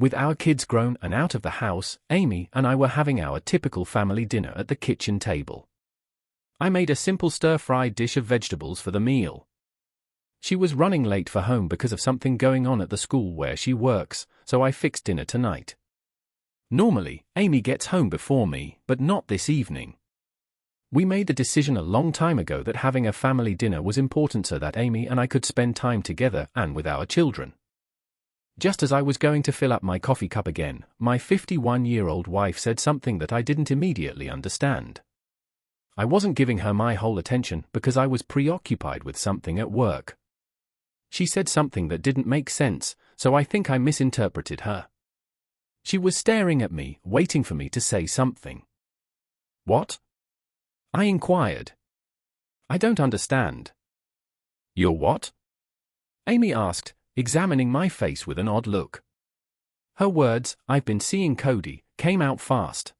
With our kids grown and out of the house, Amy and I were having our typical family dinner at the kitchen table. I made a simple stir-fried dish of vegetables for the meal. She was running late for home because of something going on at the school where she works, so I fixed dinner tonight. Normally, Amy gets home before me, but not this evening. We made the decision a long time ago that having a family dinner was important so that Amy and I could spend time together and with our children. Just as I was going to fill up my coffee cup again, my 51-year-old wife said something that I didn't immediately understand. I wasn't giving her my whole attention because I was preoccupied with something at work. She said something that didn't make sense, so I think I misinterpreted her. She was staring at me, waiting for me to say something. "What?" I inquired. "I don't understand." "You're what?" Amy asked, examining my face with an odd look. Her words, "I've been seeing Cody," came out fast.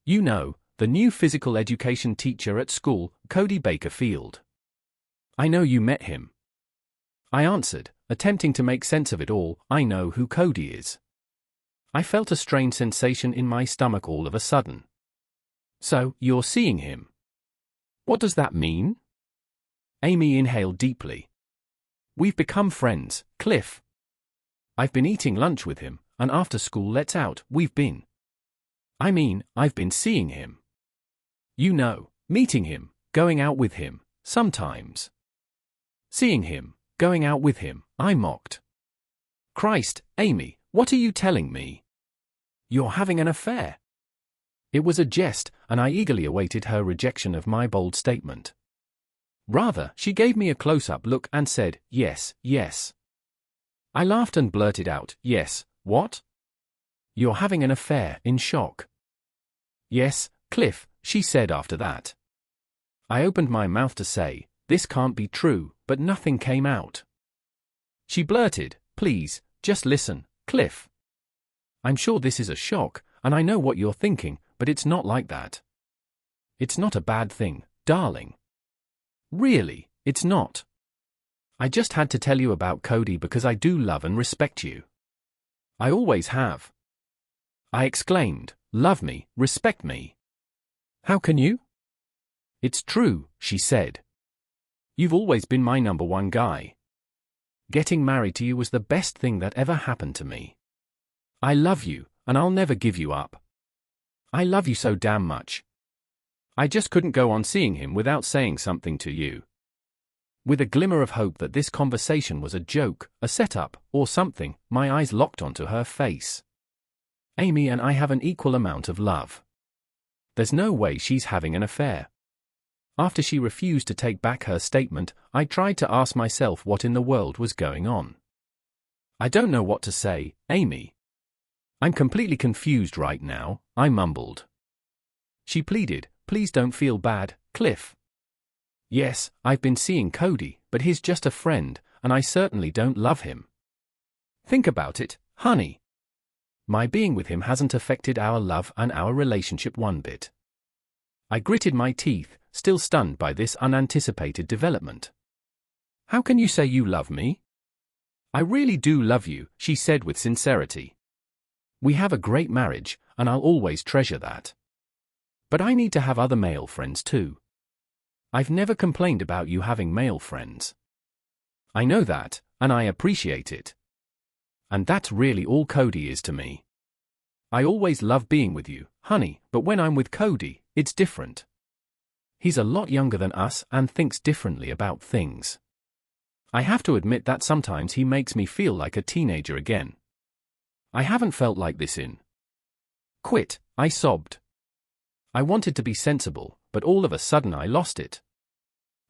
"You know, the new physical education teacher at school, Cody Bakerfield. I know you met him." I answered, attempting to make sense of it all. "I know who Cody is." I felt a strange sensation in my stomach all of a sudden. "So, you're seeing him? What does that mean?" Amy inhaled deeply. "We've become friends, Cliff. I've been eating lunch with him, and after school lets out, I've been seeing him. You know, meeting him, going out with him, sometimes. Seeing him, going out with him," I mocked. "Christ, Amy, what are you telling me? You're having an affair." It was a jest, and I eagerly awaited her rejection of my bold statement. Rather, she gave me a close-up look and said, "Yes, yes." I laughed and blurted out, "Yes, what?" "You're having an affair," in shock. "Yes, Cliff," she said after that. I opened my mouth to say, "This can't be true," but nothing came out. She blurted, "Please, just listen, Cliff. I'm sure this is a shock, and I know what you're thinking, but it's not like that. It's not a bad thing, darling. Really, it's not. I just had to tell you about Cody because I do love and respect you. I always have." I exclaimed, "Love me, respect me? How can you?" "It's true," she said. "You've always been my number one guy. Getting married to you was the best thing that ever happened to me. I love you, and I'll never give you up. I love you so damn much. I just couldn't go on seeing him without saying something to you." With a glimmer of hope that this conversation was a joke, a setup, or something, my eyes locked onto her face. Amy and I have an equal amount of love. There's no way she's having an affair. After she refused to take back her statement, I tried to ask myself what in the world was going on. "I don't know what to say, Amy. I'm completely confused right now," I mumbled. She pleaded, "Please don't feel bad, Cliff. Yes, I've been seeing Cody, but he's just a friend, and I certainly don't love him. Think about it, honey. My being with him hasn't affected our love and our relationship one bit." I gritted my teeth, still stunned by this unanticipated development. "How can you say you love me?" "I really do love you," she said with sincerity. "We have a great marriage, and I'll always treasure that. But I need to have other male friends too. I've never complained about you having male friends. I know that, and I appreciate it. And that's really all Cody is to me. I always love being with you, honey, but when I'm with Cody, it's different. He's a lot younger than us and thinks differently about things. I have to admit that sometimes he makes me feel like a teenager again. I haven't felt like this in. Quit," I sobbed. I wanted to be sensible, but all of a sudden I lost it.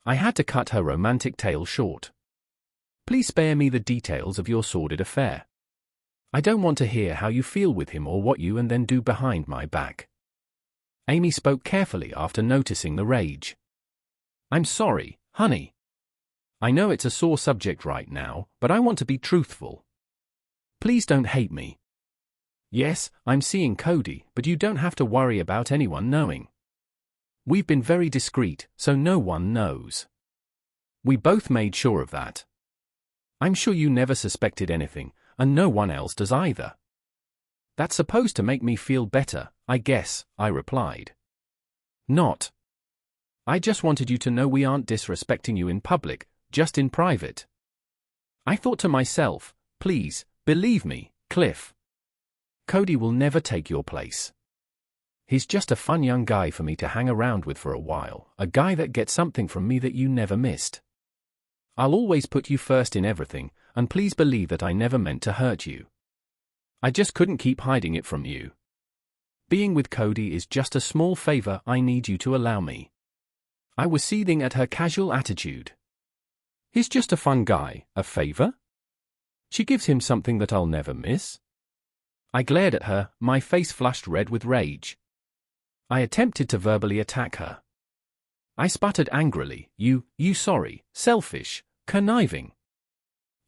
I had to cut her romantic tale short. "Please spare me the details of your sordid affair. I don't want to hear how you feel with him or what you and then do behind my back." Amy spoke carefully after noticing the rage. "I'm sorry, honey. I know it's a sore subject right now, but I want to be truthful. Please don't hate me. Yes, I'm seeing Cody, but you don't have to worry about anyone knowing. We've been very discreet, so no one knows. We both made sure of that. I'm sure you never suspected anything, and no one else does either. That's supposed to make me feel better, I guess, I replied. Not. I just wanted you to know we aren't disrespecting you in public, just in private. I thought to myself, please, believe me, Cliff. Cody will never take your place. He's just a fun young guy for me to hang around with for a while, a guy that gets something from me that you never missed. I'll always put you first in everything, and please believe that I never meant to hurt you. I just couldn't keep hiding it from you. Being with Cody is just a small favor I need you to allow me. I was seething at her casual attitude. He's just a fun guy, a favor? She gives him something that I'll never miss? I glared at her, my face flushed red with rage. I attempted to verbally attack her. I sputtered angrily, you sorry, selfish, conniving.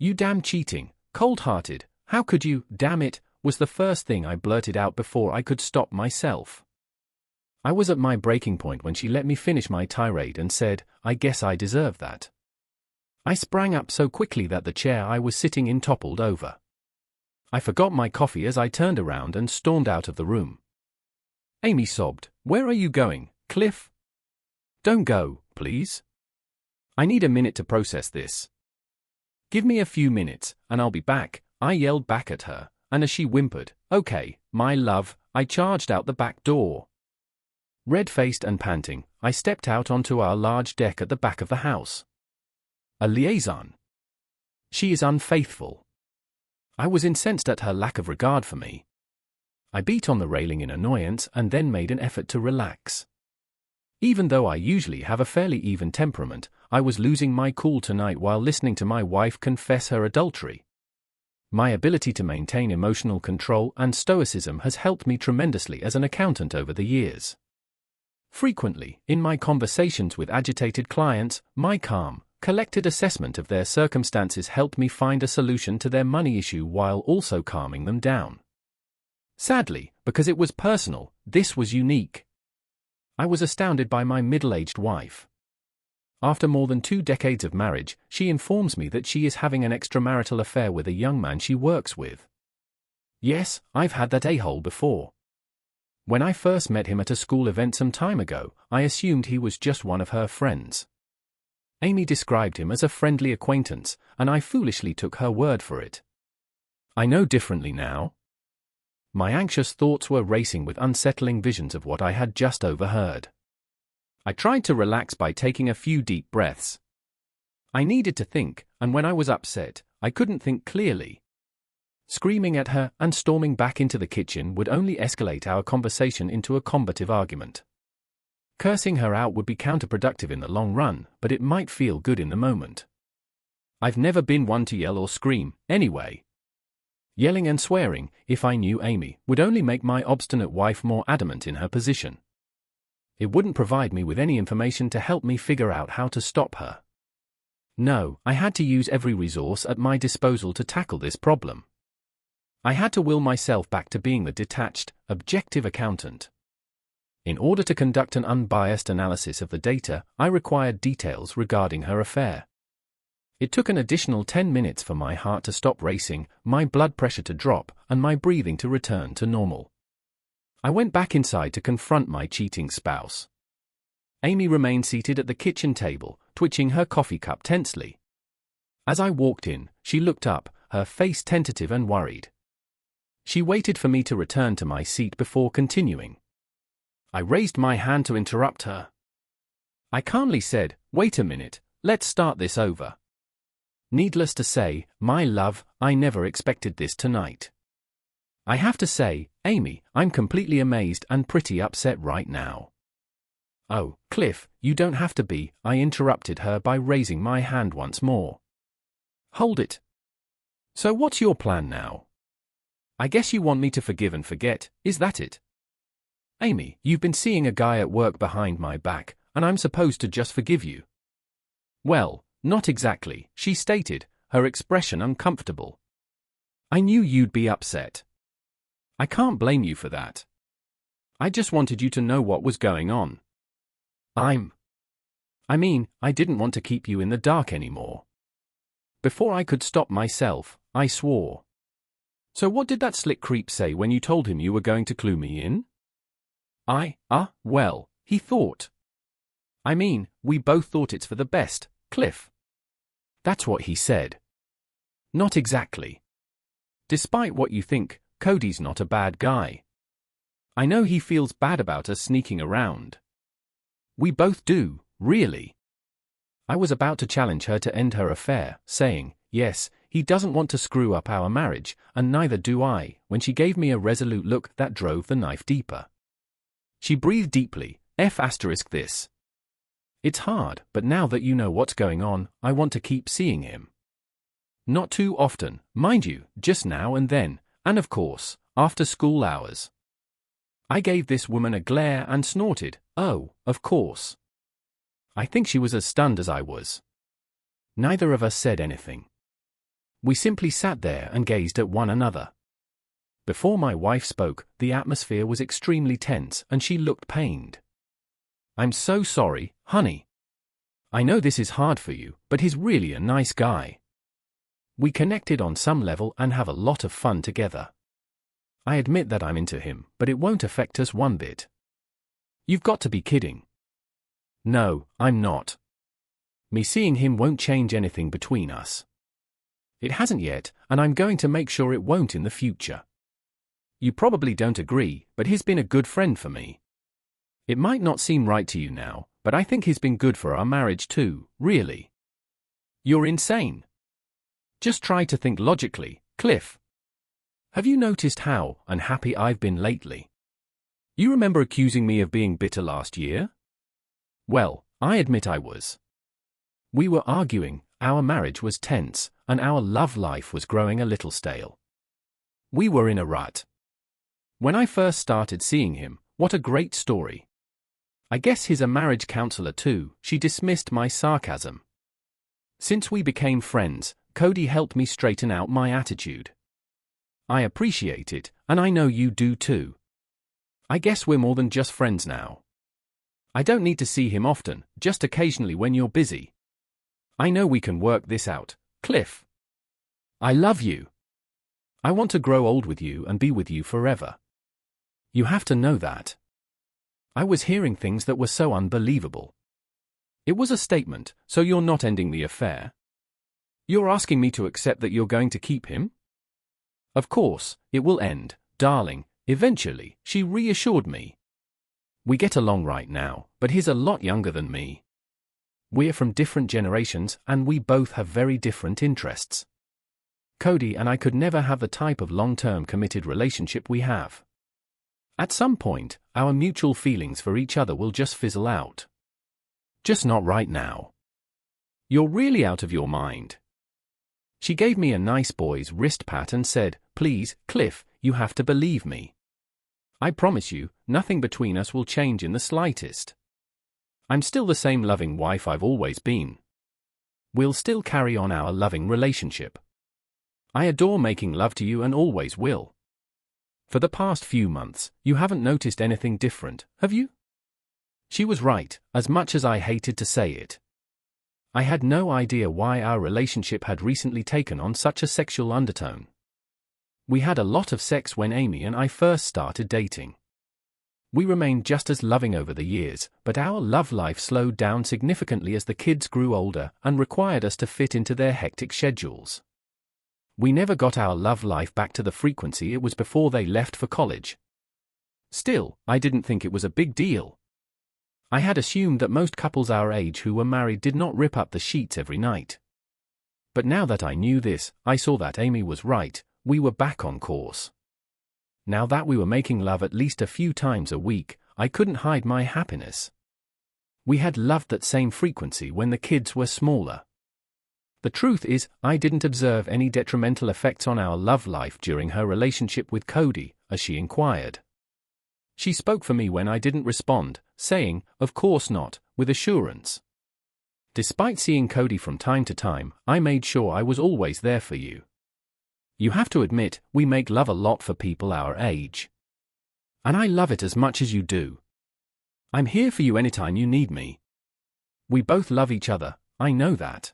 You damn cheating, cold-hearted, how could you, damn it, was the first thing I blurted out before I could stop myself. I was at my breaking point when she let me finish my tirade and said, I guess I deserve that. I sprang up so quickly that the chair I was sitting in toppled over. I forgot my coffee as I turned around and stormed out of the room. Amy sobbed, where are you going, Cliff? Don't go, please. I need a minute to process this. Give me a few minutes, and I'll be back, I yelled back at her, and as she whimpered, okay, my love, I charged out the back door. Red-faced and panting, I stepped out onto our large deck at the back of the house. A liaison. She is unfaithful. I was incensed at her lack of regard for me. I beat on the railing in annoyance and then made an effort to relax. Even though I usually have a fairly even temperament, I was losing my cool tonight while listening to my wife confess her adultery. My ability to maintain emotional control and stoicism has helped me tremendously as an accountant over the years. Frequently, in my conversations with agitated clients, my calm, collected assessment of their circumstances helped me find a solution to their money issue while also calming them down. Sadly, because it was personal, this was unique. I was astounded by my middle-aged wife. After more than 2 decades of marriage, she informs me that she is having an extramarital affair with a young man she works with. Yes, I've had that a-hole before. When I first met him at a school event some time ago, I assumed he was just one of her friends. Amy described him as a friendly acquaintance, and I foolishly took her word for it. I know differently now. My anxious thoughts were racing with unsettling visions of what I had just overheard. I tried to relax by taking a few deep breaths. I needed to think, and when I was upset, I couldn't think clearly. Screaming at her and storming back into the kitchen would only escalate our conversation into a combative argument. Cursing her out would be counterproductive in the long run, but it might feel good in the moment. I've never been one to yell or scream, anyway. Yelling and swearing, if I knew Amy, would only make my obstinate wife more adamant in her position. It wouldn't provide me with any information to help me figure out how to stop her. No, I had to use every resource at my disposal to tackle this problem. I had to will myself back to being the detached, objective accountant. In order to conduct an unbiased analysis of the data, I required details regarding her affair. It took an additional 10 minutes for my heart to stop racing, my blood pressure to drop, and my breathing to return to normal. I went back inside to confront my cheating spouse. Amy remained seated at the kitchen table, twitching her coffee cup tensely. As I walked in, she looked up, her face tentative and worried. She waited for me to return to my seat before continuing. I raised my hand to interrupt her. I calmly said, wait a minute, let's start this over. Needless to say, my love, I never expected this tonight. I have to say, Amy, I'm completely amazed and pretty upset right now. Oh, Cliff, you don't have to be, I interrupted her by raising my hand once more. Hold it. So what's your plan now? I guess you want me to forgive and forget, is that it? Amy, you've been seeing a guy at work behind my back, and I'm supposed to just forgive you. Well, not exactly, she stated, her expression uncomfortable. I knew you'd be upset. I can't blame you for that. I just wanted you to know what was going on. I didn't want to keep you in the dark anymore. Before I could stop myself, I swore. So what did that slick creep say when you told him you were going to clue me in? Well, he thought. I mean, we both thought it's for the best, Cliff. That's what he said. Not exactly. Despite what you think, Cody's not a bad guy. I know he feels bad about us sneaking around. We both do, really. I was about to challenge her to end her affair, saying, yes, he doesn't want to screw up our marriage, and neither do I, when she gave me a resolute look that drove the knife deeper. She breathed deeply, this. It's hard, but now that you know what's going on, I want to keep seeing him. Not too often, mind you, just now and then, and of course, after school hours. I gave this woman a glare and snorted, oh, of course. I think she was as stunned as I was. Neither of us said anything. We simply sat there and gazed at one another. Before my wife spoke, the atmosphere was extremely tense and she looked pained. I'm so sorry, honey. I know this is hard for you, but he's really a nice guy. We connected on some level and have a lot of fun together. I admit that I'm into him, but it won't affect us one bit. You've got to be kidding. No, I'm not. Me seeing him won't change anything between us. It hasn't yet, and I'm going to make sure it won't in the future. You probably don't agree, but he's been a good friend for me. It might not seem right to you now, but I think he's been good for our marriage too, really. You're insane. Just try to think logically, Cliff. Have you noticed how unhappy I've been lately? You remember accusing me of being bitter last year? Well, I admit I was. We were arguing, our marriage was tense, and our love life was growing a little stale. We were in a rut. When I first started seeing him, what a great story. I guess he's a marriage counselor too, she dismissed my sarcasm. Since we became friends, Cody helped me straighten out my attitude. I appreciate it, and I know you do too. I guess we're more than just friends now. I don't need to see him often, just occasionally when you're busy. I know we can work this out, Cliff. I love you. I want to grow old with you and be with you forever. You have to know that. I was hearing things that were so unbelievable. It was a statement, so you're not ending the affair? You're asking me to accept that you're going to keep him? Of course, it will end, darling, eventually, she reassured me. We get along right now, but he's a lot younger than me. We're from different generations and we both have very different interests. Cody and I could never have the type of long-term committed relationship we have. At some point, our mutual feelings for each other will just fizzle out. Just not right now. You're really out of your mind. She gave me a nice boy's wrist pat and said, please, Cliff, you have to believe me. I promise you, nothing between us will change in the slightest. I'm still the same loving wife I've always been. We'll still carry on our loving relationship. I adore making love to you and always will. For the past few months, you haven't noticed anything different, have you? She was right, as much as I hated to say it. I had no idea why our relationship had recently taken on such a sexual undertone. We had a lot of sex when Amy and I first started dating. We remained just as loving over the years, but our love life slowed down significantly as the kids grew older and required us to fit into their hectic schedules. We never got our love life back to the frequency it was before they left for college. Still, I didn't think it was a big deal. I had assumed that most couples our age who were married did not rip up the sheets every night. But now that I knew this, I saw that Amy was right, we were back on course. Now that we were making love at least a few times a week, I couldn't hide my happiness. We had loved that same frequency when the kids were smaller. The truth is, I didn't observe any detrimental effects on our love life during her relationship with Cody, as she inquired. She spoke for me when I didn't respond, saying, of course not, with assurance. Despite seeing Cody from time to time, I made sure I was always there for you. You have to admit, we make love a lot for people our age. And I love it as much as you do. I'm here for you anytime you need me. We both love each other, I know that.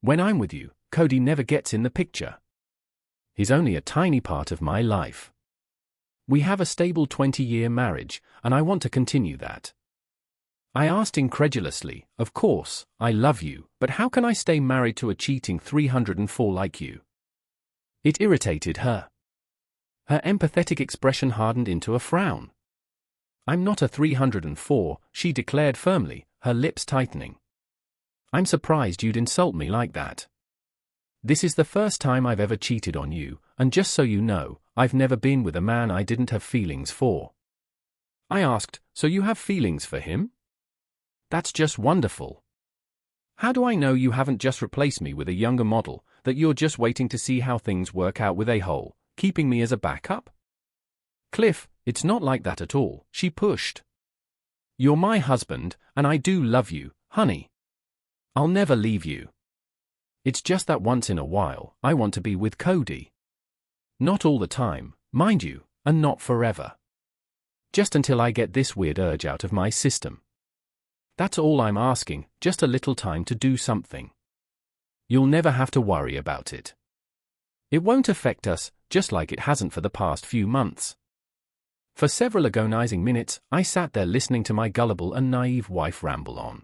When I'm with you, Cody never gets in the picture. He's only a tiny part of my life. We have a stable 20-year marriage, and I want to continue that. I asked incredulously, of course, I love you, but how can I stay married to a cheating 304 like you? It irritated her. Her empathetic expression hardened into a frown. I'm not a 304, she declared firmly, her lips tightening. I'm surprised you'd insult me like that. This is the first time I've ever cheated on you, and just so you know, I've never been with a man I didn't have feelings for. I asked, so you have feelings for him? That's just wonderful. How do I know you haven't just replaced me with a younger model, that you're just waiting to see how things work out with a hole, keeping me as a backup? Cliff, it's not like that at all, she pushed. You're my husband, and I do love you, honey. I'll never leave you. It's just that once in a while, I want to be with Cody. Not all the time, mind you, and not forever. Just until I get this weird urge out of my system. That's all I'm asking, just a little time to do something. You'll never have to worry about it. It won't affect us, just like it hasn't for the past few months. For several agonizing minutes, I sat there listening to my gullible and naive wife ramble on.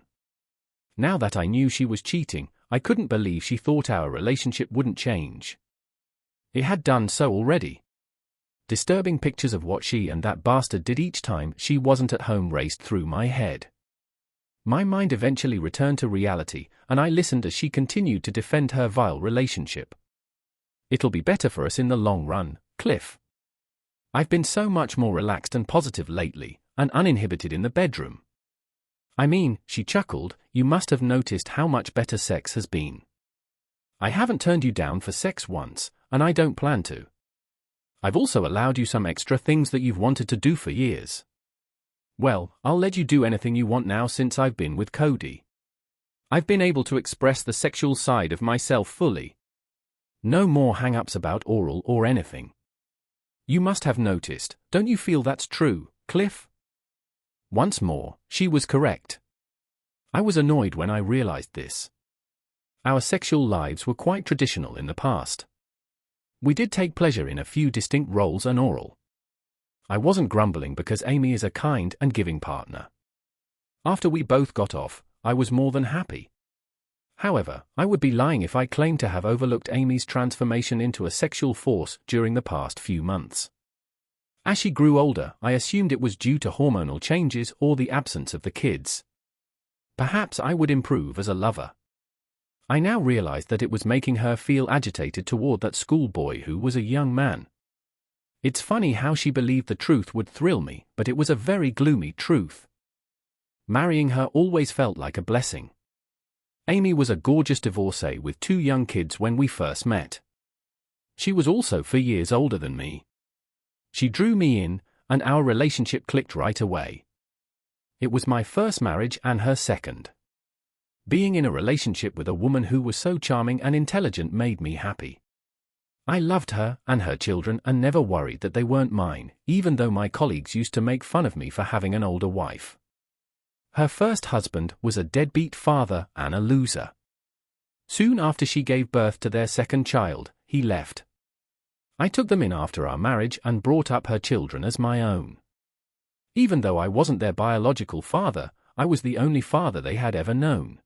Now that I knew she was cheating, I couldn't believe she thought our relationship wouldn't change. It had done so already. Disturbing pictures of what she and that bastard did each time she wasn't at home raced through my head. My mind eventually returned to reality, and I listened as she continued to defend her vile relationship. It'll be better for us in the long run, Cliff. I've been so much more relaxed and positive lately, and uninhibited in the bedroom. I mean, she chuckled, you must have noticed how much better sex has been. I haven't turned you down for sex once, and I don't plan to. I've also allowed you some extra things that you've wanted to do for years. Well, I'll let you do anything you want now since I've been with Cody. I've been able to express the sexual side of myself fully. No more hang-ups about oral or anything. You must have noticed, don't you feel that's true, Cliff? Once more, she was correct. I was annoyed when I realized this. Our sexual lives were quite traditional in the past. We did take pleasure in a few distinct roles and oral. I wasn't grumbling because Amy is a kind and giving partner. After we both got off, I was more than happy. However, I would be lying if I claimed to have overlooked Amy's transformation into a sexual force during the past few months. As she grew older, I assumed it was due to hormonal changes or the absence of the kids. Perhaps I would improve as a lover. I now realized that it was making her feel agitated toward that schoolboy who was a young man. It's funny how she believed the truth would thrill me, but it was a very gloomy truth. Marrying her always felt like a blessing. Amy was a gorgeous divorcee with 2 young kids when we first met. She was also 4 years older than me. She drew me in, and our relationship clicked right away. It was my first marriage and her second. Being in a relationship with a woman who was so charming and intelligent made me happy. I loved her and her children and never worried that they weren't mine, even though my colleagues used to make fun of me for having an older wife. Her first husband was a deadbeat father and a loser. Soon after she gave birth to their second child, he left. I took them in after our marriage and brought up her children as my own. Even though I wasn't their biological father, I was the only father they had ever known.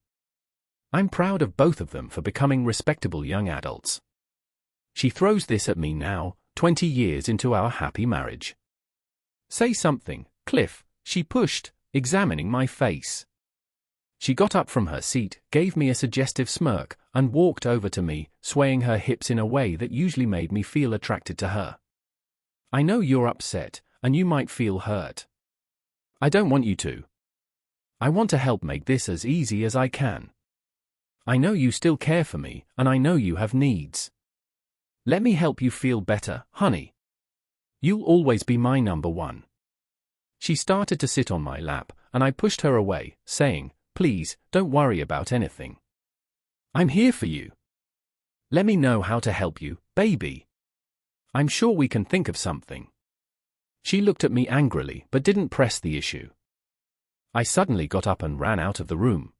I'm proud of both of them for becoming respectable young adults. She throws this at me now, 20 years into our happy marriage. Say something, Cliff, she pushed, examining my face. She got up from her seat, gave me a suggestive smirk, and walked over to me, swaying her hips in a way that usually made me feel attracted to her. I know you're upset, and you might feel hurt. I don't want you to. I want to help make this as easy as I can. I know you still care for me, and I know you have needs. Let me help you feel better, honey. You'll always be my number one. She started to sit on my lap, and I pushed her away, saying, please, don't worry about anything. I'm here for you. Let me know how to help you, baby. I'm sure we can think of something. She looked at me angrily but didn't press the issue. I suddenly got up and ran out of the room.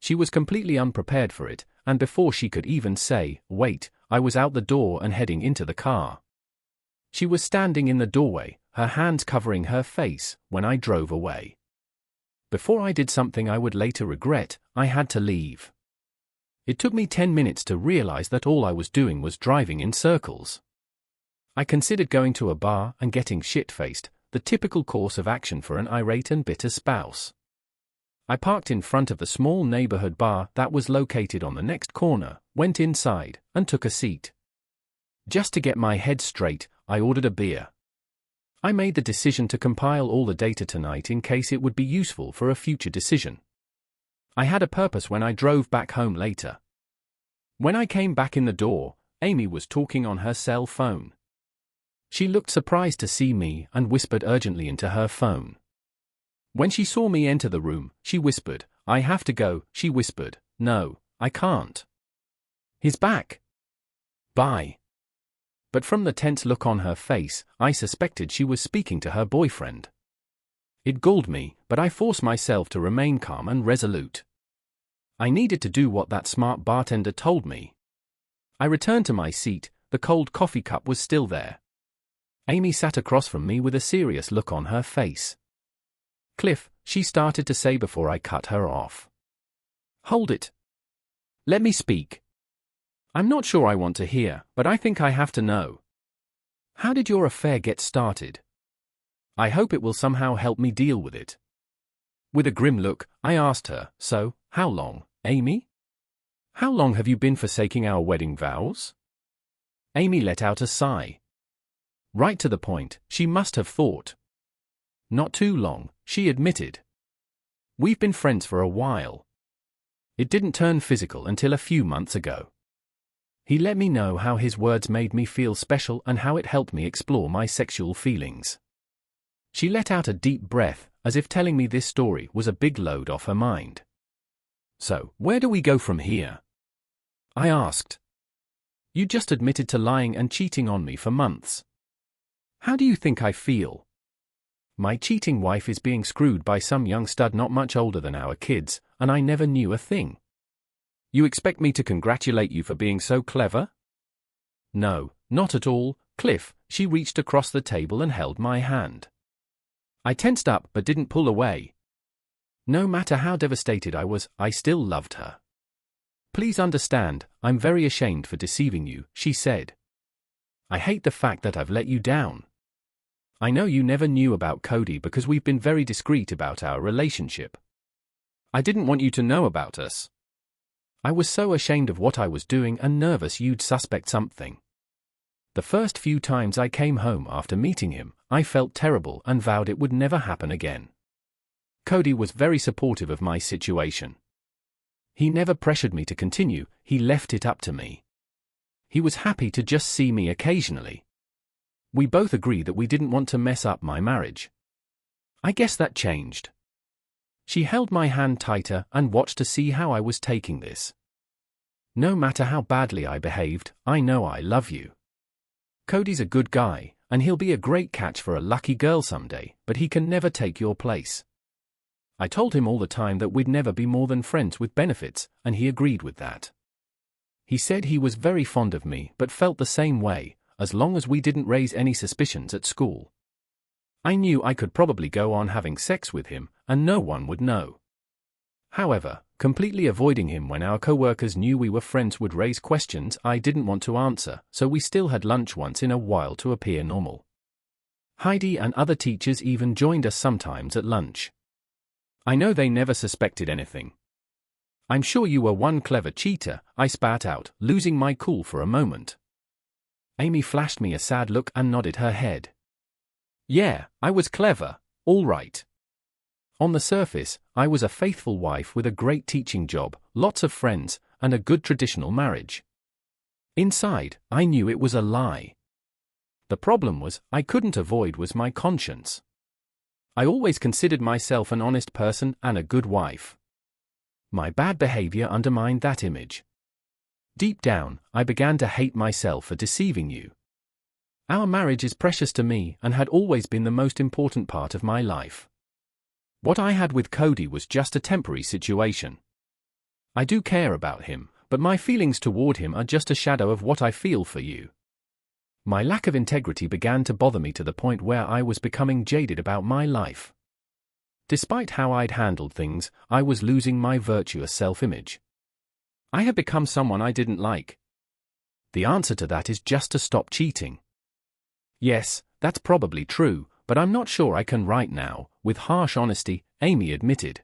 She was completely unprepared for it, and before she could even say, wait, I was out the door and heading into the car. She was standing in the doorway, her hands covering her face, when I drove away. Before I did something I would later regret, I had to leave. It took me 10 minutes to realize that all I was doing was driving in circles. I considered going to a bar and getting shit-faced, the typical course of action for an irate and bitter spouse. I parked in front of the small neighborhood bar that was located on the next corner, went inside, and took a seat. Just to get my head straight, I ordered a beer. I made the decision to compile all the data tonight in case it would be useful for a future decision. I had a purpose when I drove back home later. When I came back in the door, Amy was talking on her cell phone. She looked surprised to see me and whispered urgently into her phone. When she saw me enter the room, she whispered, "I have to go," she whispered. "No, I can't. He's back. Bye." But from the tense look on her face, I suspected she was speaking to her boyfriend. It galled me, but I forced myself to remain calm and resolute. I needed to do what that smart bartender told me. I returned to my seat, the cold coffee cup was still there. Amy sat across from me with a serious look on her face. "Cliff," she started to say before I cut her off. "Hold it. Let me speak. I'm not sure I want to hear, but I think I have to know. How did your affair get started? I hope it will somehow help me deal with it." With a grim look, I asked her, "So, how long, Amy? How long have you been forsaking our wedding vows?" Amy let out a sigh. Right to the point, she must have thought. "Not too long," she admitted. "We've been friends for a while. It didn't turn physical until a few months ago." He let me know how his words made me feel special and how it helped me explore my sexual feelings. She let out a deep breath, as if telling me this story was a big load off her mind. "So, where do we go from here?" I asked. "You just admitted to lying and cheating on me for months. How do you think I feel? My cheating wife is being screwed by some young stud not much older than our kids, and I never knew a thing. You expect me to congratulate you for being so clever?" "No, not at all, Cliff." She reached across the table and held my hand. I tensed up but didn't pull away. No matter how devastated I was, I still loved her. "Please understand, I'm very ashamed for deceiving you," she said. "I hate the fact that I've let you down. I know you never knew about Cody because we've been very discreet about our relationship. I didn't want you to know about us. I was so ashamed of what I was doing and nervous you'd suspect something. The first few times I came home after meeting him, I felt terrible and vowed it would never happen again. Cody was very supportive of my situation. He never pressured me to continue, he left it up to me. He was happy to just see me occasionally. We both agreed that we didn't want to mess up my marriage. I guess that changed." She held my hand tighter and watched to see how I was taking this. "No matter how badly I behaved, I know I love you. Cody's a good guy, and he'll be a great catch for a lucky girl someday, but he can never take your place. I told him all the time that we'd never be more than friends with benefits, and he agreed with that. He said he was very fond of me but felt the same way, as long as we didn't raise any suspicions at school. I knew I could probably go on having sex with him, and no one would know. However, completely avoiding him when our co-workers knew we were friends would raise questions I didn't want to answer, so we still had lunch once in a while to appear normal. Heidi and other teachers even joined us sometimes at lunch. I know they never suspected anything. "I'm sure you were one clever cheater," I spat out, losing my cool for a moment. Amy flashed me a sad look and nodded her head. "Yeah, I was clever, all right. On the surface, I was a faithful wife with a great teaching job, lots of friends, and a good traditional marriage. Inside, I knew it was a lie. The problem I couldn't avoid was my conscience. I always considered myself an honest person and a good wife. My bad behavior undermined that image. Deep down, I began to hate myself for deceiving you. Our marriage is precious to me and had always been the most important part of my life. What I had with Cody was just a temporary situation. I do care about him, but my feelings toward him are just a shadow of what I feel for you. My lack of integrity began to bother me to the point where I was becoming jaded about my life. Despite how I'd handled things, I was losing my virtuous self-image. I had become someone I didn't like. The answer to that is just to stop cheating. Yes, that's probably true, but I'm not sure I can right now, with harsh honesty, Amy admitted.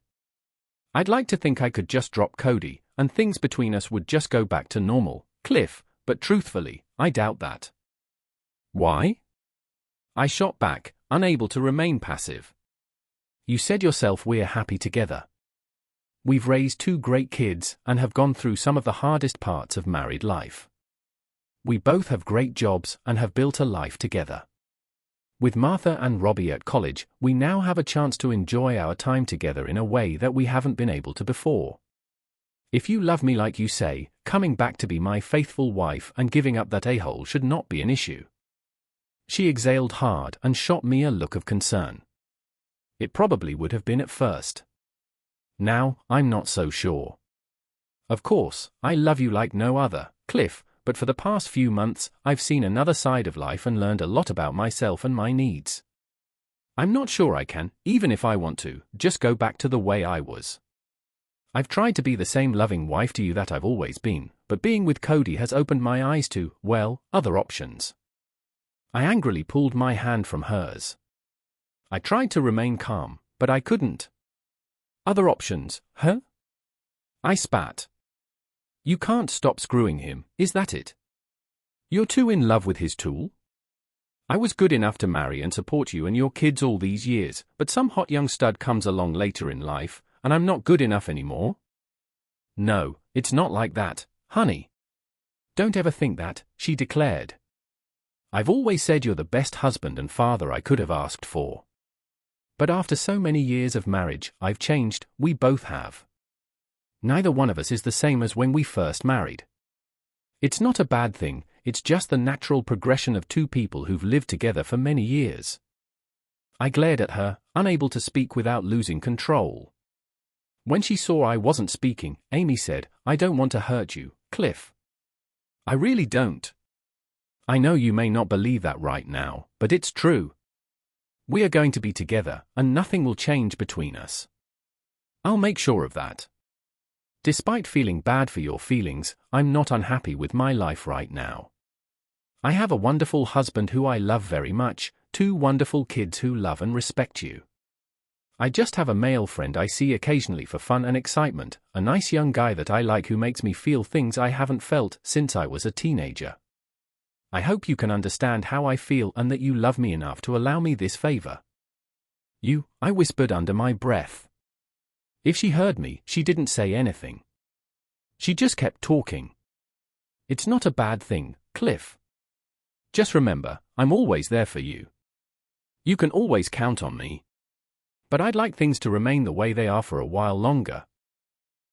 I'd like to think I could just drop Cody, and things between us would just go back to normal, Cliff, but truthfully, I doubt that. Why? I shot back, unable to remain passive. You said yourself we're happy together. We've raised 2 great kids and have gone through some of the hardest parts of married life. We both have great jobs and have built a life together. With Martha and Robbie at college, we now have a chance to enjoy our time together in a way that we haven't been able to before. If you love me like you say, coming back to be my faithful wife and giving up that a-hole should not be an issue. She exhaled hard and shot me a look of concern. It probably would have been at first. Now, I'm not so sure. Of course, I love you like no other, Cliff, but for the past few months, I've seen another side of life and learned a lot about myself and my needs. I'm not sure I can, even if I want to, just go back to the way I was. I've tried to be the same loving wife to you that I've always been, but being with Cody has opened my eyes to, well, other options. I angrily pulled my hand from hers. I tried to remain calm, but I couldn't. Other options, huh? I spat. You can't stop screwing him, is that it? You're too in love with his tool? I was good enough to marry and support you and your kids all these years, but some hot young stud comes along later in life, and I'm not good enough anymore? No, it's not like that, honey. Don't ever think that, she declared. I've always said you're the best husband and father I could have asked for. But after so many years of marriage, I've changed, we both have. Neither one of us is the same as when we first married. It's not a bad thing, it's just the natural progression of 2 people who've lived together for many years. I glared at her, unable to speak without losing control. When she saw I wasn't speaking, Amy said, I don't want to hurt you, Cliff. I really don't. I know you may not believe that right now, but it's true. We are going to be together, and nothing will change between us. I'll make sure of that. Despite feeling bad for your feelings, I'm not unhappy with my life right now. I have a wonderful husband who I love very much, 2 wonderful kids who love and respect you. I just have a male friend I see occasionally for fun and excitement, a nice young guy that I like who makes me feel things I haven't felt since I was a teenager. I hope you can understand how I feel and that you love me enough to allow me this favor. I whispered under my breath. If she heard me, she didn't say anything. She just kept talking. It's not a bad thing, Cliff. Just remember, I'm always there for you. You can always count on me. But I'd like things to remain the way they are for a while longer.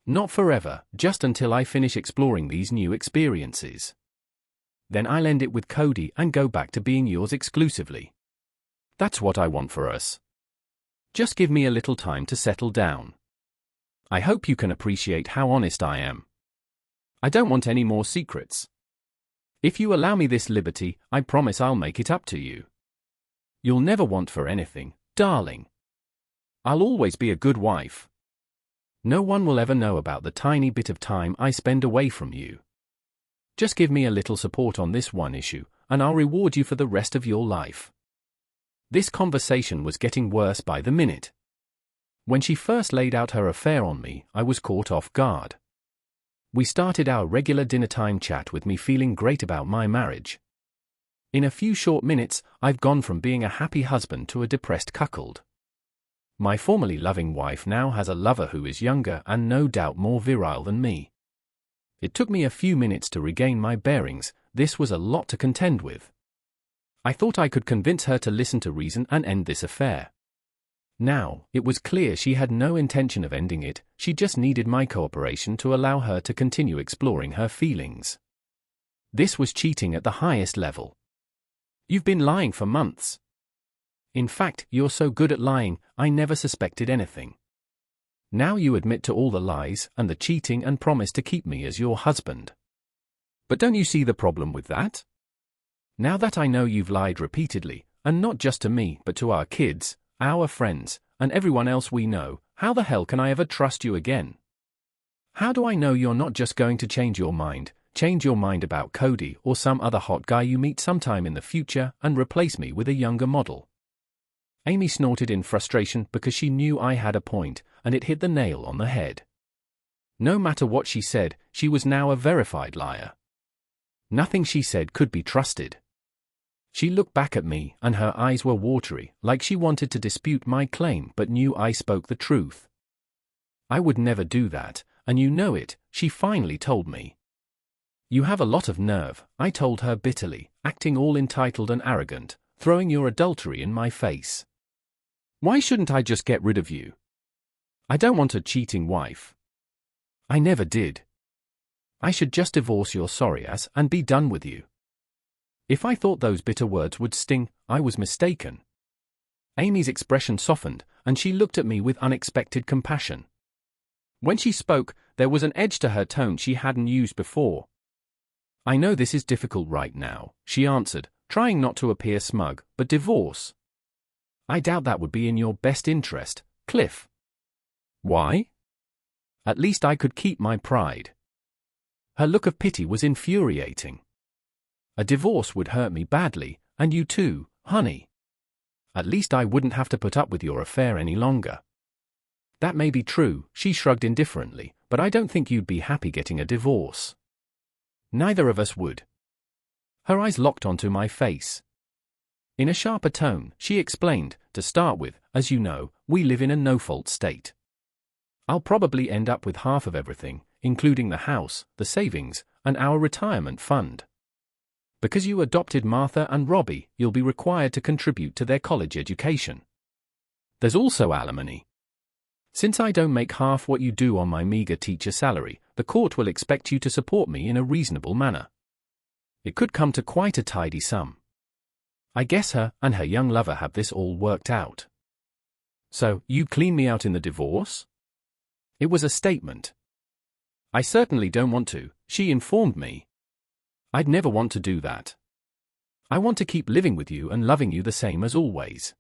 Not forever, just until I finish exploring these new experiences. Then I'll end it with Cody and go back to being yours exclusively. That's what I want for us. Just give me a little time to settle down. I hope you can appreciate how honest I am. I don't want any more secrets. If you allow me this liberty, I promise I'll make it up to you. You'll never want for anything, darling. I'll always be a good wife. No one will ever know about the tiny bit of time I spend away from you. Just give me a little support on this one issue, and I'll reward you for the rest of your life. This conversation was getting worse by the minute. When she first laid out her affair on me, I was caught off guard. We started our regular dinner-time chat with me feeling great about my marriage. In a few short minutes, I've gone from being a happy husband to a depressed cuckold. My formerly loving wife now has a lover who is younger and no doubt more virile than me. It took me a few minutes to regain my bearings. This was a lot to contend with. I thought I could convince her to listen to reason and end this affair. Now, it was clear she had no intention of ending it, she just needed my cooperation to allow her to continue exploring her feelings. This was cheating at the highest level. You've been lying for months. In fact, you're so good at lying, I never suspected anything. Now you admit to all the lies and the cheating and promise to keep me as your husband. But don't you see the problem with that? Now that I know you've lied repeatedly, and not just to me but to our kids, our friends, and everyone else we know, how the hell can I ever trust you again? How do I know you're not just going to change your mind about Cody or some other hot guy you meet sometime in the future and replace me with a younger model? Amy snorted in frustration because she knew I had a point, and it hit the nail on the head. No matter what she said, she was now a verified liar. Nothing she said could be trusted. She looked back at me, and her eyes were watery, like she wanted to dispute my claim but knew I spoke the truth. I would never do that, and you know it, she finally told me. You have a lot of nerve, I told her bitterly, acting all entitled and arrogant, throwing your adultery in my face. Why shouldn't I just get rid of you? I don't want a cheating wife. I never did. I should just divorce your sorry ass and be done with you. If I thought those bitter words would sting, I was mistaken. Amy's expression softened, and she looked at me with unexpected compassion. When she spoke, there was an edge to her tone she hadn't used before. I know this is difficult right now, she answered, trying not to appear smug, but divorce. I doubt that would be in your best interest, Cliff. Why? At least I could keep my pride. Her look of pity was infuriating. A divorce would hurt me badly, and you too, honey. At least I wouldn't have to put up with your affair any longer. That may be true, she shrugged indifferently, but I don't think you'd be happy getting a divorce. Neither of us would. Her eyes locked onto my face. In a sharper tone, she explained, to start with, as you know, we live in a no-fault state. I'll probably end up with half of everything, including the house, the savings, and our retirement fund. Because you adopted Martha and Robbie, you'll be required to contribute to their college education. There's also alimony. Since I don't make half what you do on my meager teacher salary, the court will expect you to support me in a reasonable manner. It could come to quite a tidy sum. I guess her and her young lover have this all worked out. So, you clean me out in the divorce? It was a statement. I certainly don't want to, she informed me. I'd never want to do that. I want to keep living with you and loving you the same as always.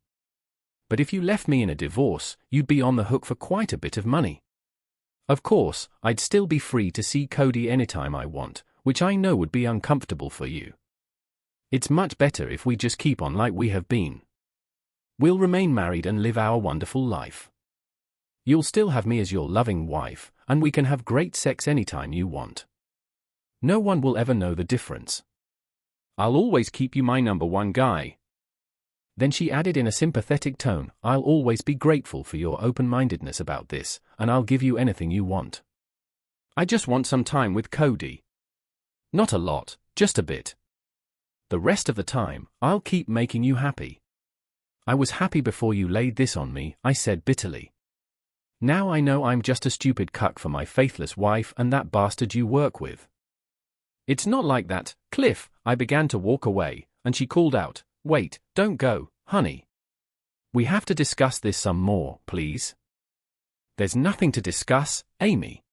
But if you left me in a divorce, you'd be on the hook for quite a bit of money. Of course, I'd still be free to see Cody anytime I want, which I know would be uncomfortable for you. It's much better if we just keep on like we have been. We'll remain married and live our wonderful life. You'll still have me as your loving wife, and we can have great sex anytime you want. No one will ever know the difference. I'll always keep you my number one guy. Then she added in a sympathetic tone, I'll always be grateful for your open-mindedness about this, and I'll give you anything you want. I just want some time with Cody. Not a lot, just a bit. The rest of the time, I'll keep making you happy. I was happy before you laid this on me, I said bitterly. Now I know I'm just a stupid cuck for my faithless wife and that bastard you work with. It's not like that, Cliff. I began to walk away, and she called out, wait, don't go, honey. We have to discuss this some more, please. There's nothing to discuss, Amy.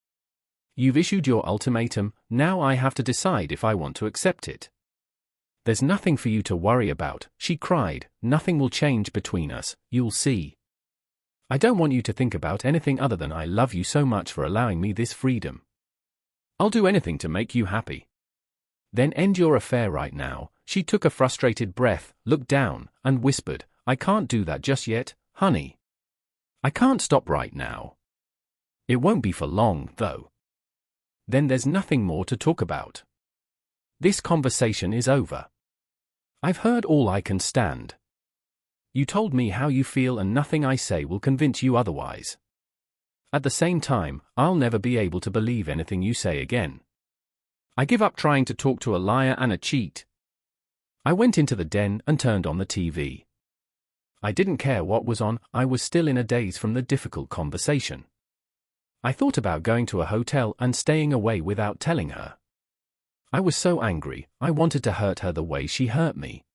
You've issued your ultimatum, now I have to decide if I want to accept it. There's nothing for you to worry about, she cried, nothing will change between us, you'll see. I don't want you to think about anything other than I love you so much for allowing me this freedom. I'll do anything to make you happy. Then end your affair right now. She took a frustrated breath, looked down, and whispered, I can't do that just yet, honey. I can't stop right now. It won't be for long, though. Then there's nothing more to talk about. This conversation is over. I've heard all I can stand. You told me how you feel and nothing I say will convince you otherwise. At the same time, I'll never be able to believe anything you say again. I give up trying to talk to a liar and a cheat. I went into the den and turned on the TV. I didn't care what was on, I was still in a daze from the difficult conversation. I thought about going to a hotel and staying away without telling her. I was so angry, I wanted to hurt her the way she hurt me.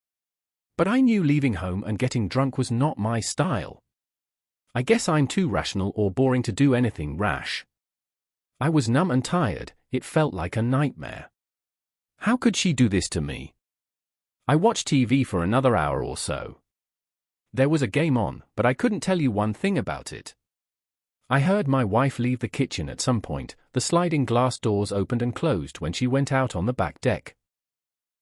But I knew leaving home and getting drunk was not my style. I guess I'm too rational or boring to do anything rash. I was numb and tired, it felt like a nightmare. How could she do this to me? I watched TV for another hour or so. There was a game on, but I couldn't tell you one thing about it. I heard my wife leave the kitchen at some point. The sliding glass doors opened and closed when she went out on the back deck.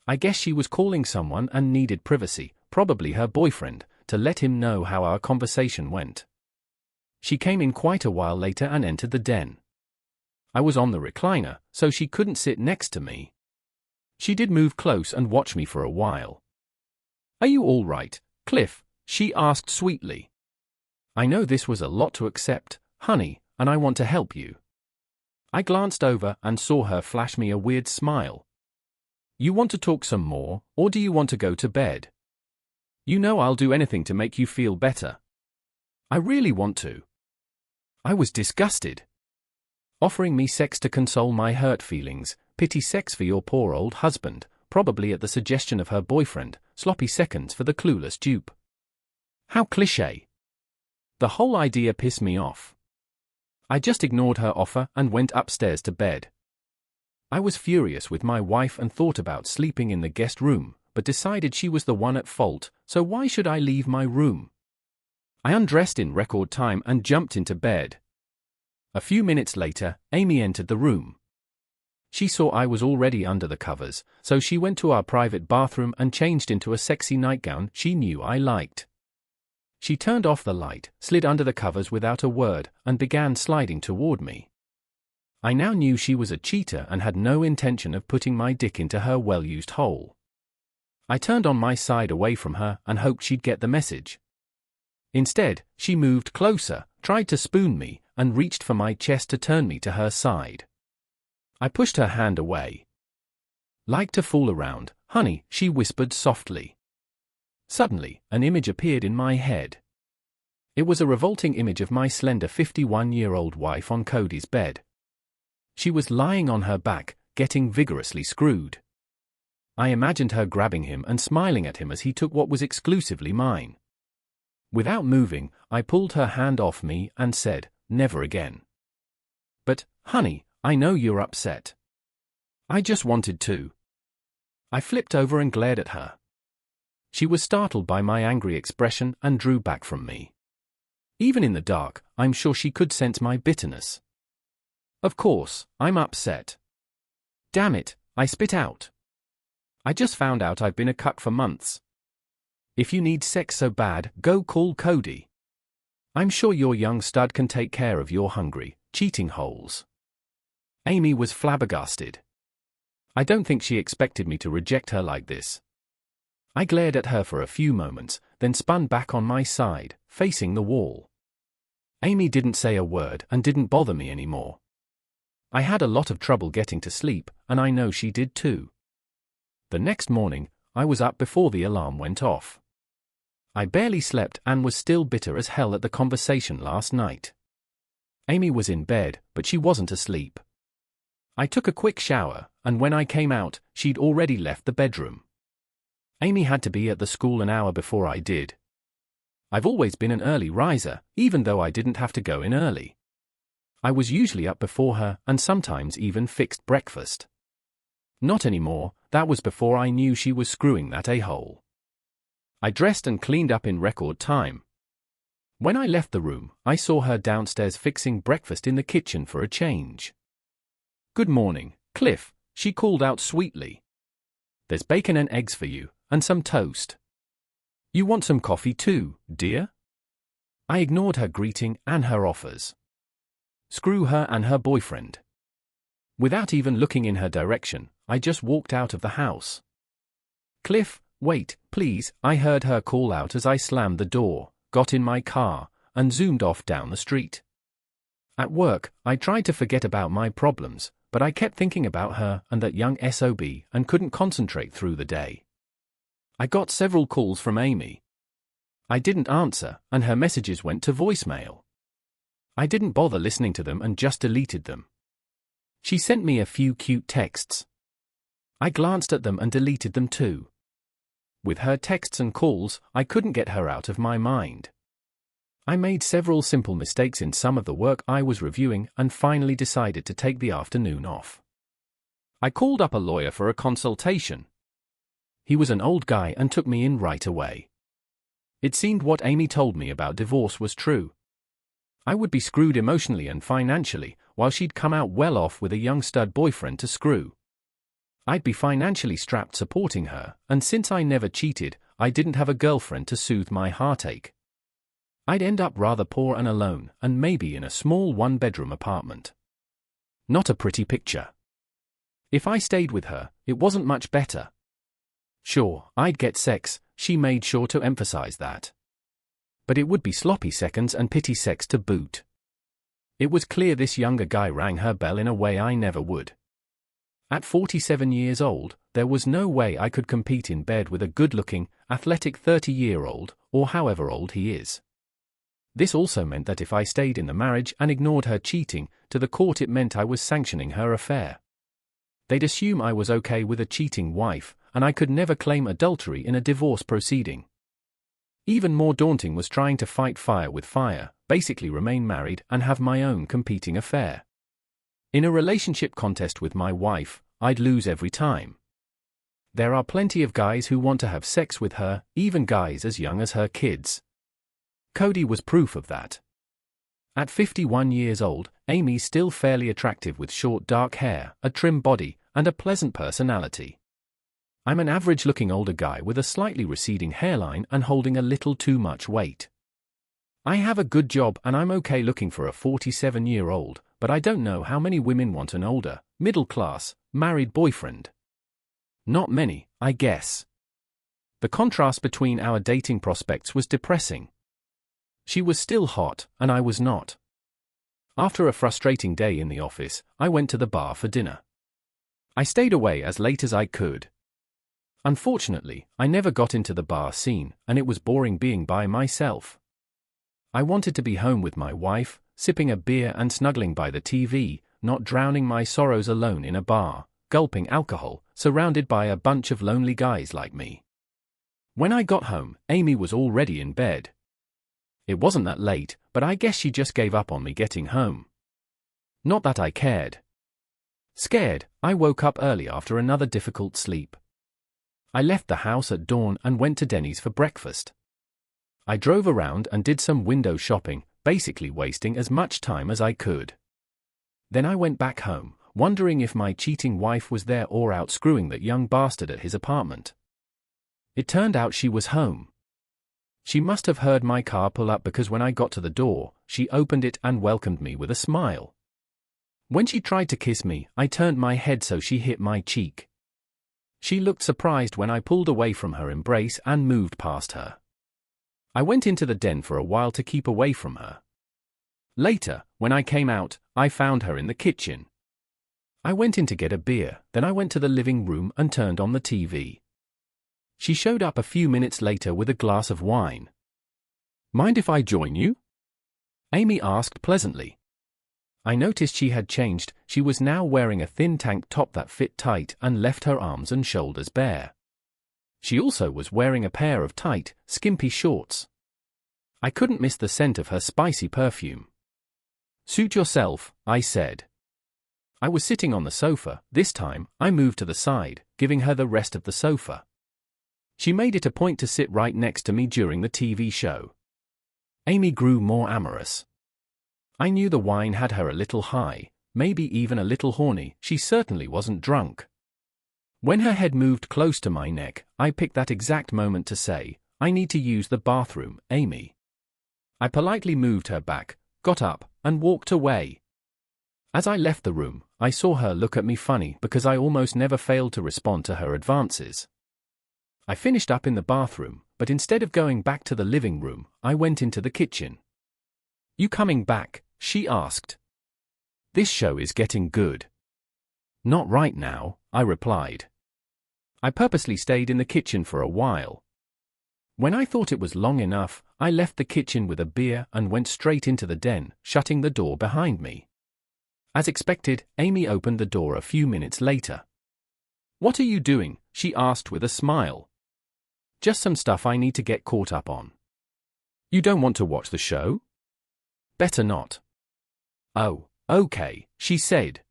I guess she was calling someone and needed privacy, probably her boyfriend, to let him know how our conversation went. She came in quite a while later and entered the den. I was on the recliner, so she couldn't sit next to me. She did move close and watch me for a while. "Are you all right, Cliff?" she asked sweetly. "I know this was a lot to accept, honey, and I want to help you." I glanced over and saw her flash me a weird smile. "You want to talk some more, or do you want to go to bed? You know I'll do anything to make you feel better." "I really want to." I was disgusted. Offering me sex to console my hurt feelings, pity sex for your poor old husband, probably at the suggestion of her boyfriend, sloppy seconds for the clueless dupe. How cliché. The whole idea pissed me off. I just ignored her offer and went upstairs to bed. I was furious with my wife and thought about sleeping in the guest room, but decided she was the one at fault, so why should I leave my room? I undressed in record time and jumped into bed. A few minutes later, Amy entered the room. She saw I was already under the covers, so she went to our private bathroom and changed into a sexy nightgown she knew I liked. She turned off the light, slid under the covers without a word, and began sliding toward me. I now knew she was a cheater and had no intention of putting my dick into her well-used hole. I turned on my side away from her and hoped she'd get the message. Instead, she moved closer, tried to spoon me, and reached for my chest to turn me to her side. I pushed her hand away. "Like to fool around, honey," she whispered softly. Suddenly, an image appeared in my head. It was a revolting image of my slender 51-year-old wife on Cody's bed. She was lying on her back, getting vigorously screwed. I imagined her grabbing him and smiling at him as he took what was exclusively mine. Without moving, I pulled her hand off me and said, "Never again." "But, honey, I know you're upset." "I just wanted to." I flipped over and glared at her. She was startled by my angry expression and drew back from me. Even in the dark, I'm sure she could sense my bitterness. "Of course, I'm upset." "Damn it," I spit out. "I just found out I've been a cuck for months. If you need sex so bad, go call Cody. I'm sure your young stud can take care of your hungry, cheating holes." Amy was flabbergasted. I don't think she expected me to reject her like this. I glared at her for a few moments, then spun back on my side, facing the wall. Amy didn't say a word and didn't bother me anymore. I had a lot of trouble getting to sleep, and I know she did too. The next morning, I was up before the alarm went off. I barely slept and was still bitter as hell at the conversation last night. Amy was in bed, but she wasn't asleep. I took a quick shower, and when I came out, she'd already left the bedroom. Amy had to be at the school an hour before I did. I've always been an early riser, even though I didn't have to go in early. I was usually up before her and sometimes even fixed breakfast. Not anymore, that was before I knew she was screwing that a-hole. I dressed and cleaned up in record time. When I left the room, I saw her downstairs fixing breakfast in the kitchen for a change. "Good morning, Cliff," she called out sweetly. "There's bacon and eggs for you, and some toast. You want some coffee too, dear?" I ignored her greeting and her offers. Screw her and her boyfriend. Without even looking in her direction, I just walked out of the house. "Cliff, wait, please," I heard her call out as I slammed the door, got in my car, and zoomed off down the street. At work, I tried to forget about my problems, but I kept thinking about her and that young SOB and couldn't concentrate through the day. I got several calls from Amy. I didn't answer, and her messages went to voicemail. I didn't bother listening to them and just deleted them. She sent me a few cute texts. I glanced at them and deleted them too. With her texts and calls, I couldn't get her out of my mind. I made several simple mistakes in some of the work I was reviewing and finally decided to take the afternoon off. I called up a lawyer for a consultation. He was an old guy and took me in right away. It seemed what Amy told me about divorce was true. I would be screwed emotionally and financially, while she'd come out well off with a young stud boyfriend to screw. I'd be financially strapped supporting her, and since I never cheated, I didn't have a girlfriend to soothe my heartache. I'd end up rather poor and alone, and maybe in a small one-bedroom apartment. Not a pretty picture. If I stayed with her, it wasn't much better. Sure, I'd get sex, she made sure to emphasize that. But it would be sloppy seconds and pity sex to boot. It was clear this younger guy rang her bell in a way I never would. At 47 years old, there was no way I could compete in bed with a good-looking, athletic 30-year-old, or however old he is. This also meant that if I stayed in the marriage and ignored her cheating, to the court it meant I was sanctioning her affair. They'd assume I was okay with a cheating wife, and I could never claim adultery in a divorce proceeding. Even more daunting was trying to fight fire with fire, basically remain married and have my own competing affair. In a relationship contest with my wife, I'd lose every time. There are plenty of guys who want to have sex with her, even guys as young as her kids. Cody was proof of that. At 51 years old, Amy's still fairly attractive with short dark hair, a trim body, and a pleasant personality. I'm an average-looking older guy with a slightly receding hairline and holding a little too much weight. I have a good job and I'm okay looking for a 47-year-old, but I don't know how many women want an older, middle-class, married boyfriend. Not many, I guess. The contrast between our dating prospects was depressing. She was still hot, and I was not. After a frustrating day in the office, I went to the bar for dinner. I stayed away as late as I could. Unfortunately, I never got into the bar scene, and it was boring being by myself. I wanted to be home with my wife, sipping a beer and snuggling by the TV, not drowning my sorrows alone in a bar, gulping alcohol, surrounded by a bunch of lonely guys like me. When I got home, Amy was already in bed. It wasn't that late, but I guess she just gave up on me getting home. Not that I cared. Scared, I woke up early after another difficult sleep. I left the house at dawn and went to Denny's for breakfast. I drove around and did some window shopping, basically wasting as much time as I could. Then I went back home, wondering if my cheating wife was there or out screwing that young bastard at his apartment. It turned out she was home. She must have heard my car pull up because when I got to the door, she opened it and welcomed me with a smile. When she tried to kiss me, I turned my head so she hit my cheek. She looked surprised when I pulled away from her embrace and moved past her. I went into the den for a while to keep away from her. Later, when I came out, I found her in the kitchen. I went in to get a beer, then I went to the living room and turned on the TV. She showed up a few minutes later with a glass of wine. "Mind if I join you?" Amy asked pleasantly. I noticed she had changed. She was now wearing a thin tank top that fit tight and left her arms and shoulders bare. She also was wearing a pair of tight, skimpy shorts. I couldn't miss the scent of her spicy perfume. "Suit yourself," I said. I was sitting on the sofa. This time, I moved to the side, giving her the rest of the sofa. She made it a point to sit right next to me during the TV show. Amy grew more amorous. I knew the wine had her a little high, maybe even a little horny. She certainly wasn't drunk. When her head moved close to my neck, I picked that exact moment to say, "I need to use the bathroom, Amy." I politely moved her back, got up, and walked away. As I left the room, I saw her look at me funny because I almost never failed to respond to her advances. I finished up in the bathroom, but instead of going back to the living room, I went into the kitchen. "You coming back?" she asked. "This show is getting good." "Not right now," I replied. I purposely stayed in the kitchen for a while. When I thought it was long enough, I left the kitchen with a beer and went straight into the den, shutting the door behind me. As expected, Amy opened the door a few minutes later. "What are you doing?" she asked with a smile. "Just some stuff I need to get caught up on." You don't want to watch the show? Better not. Oh, okay, she said.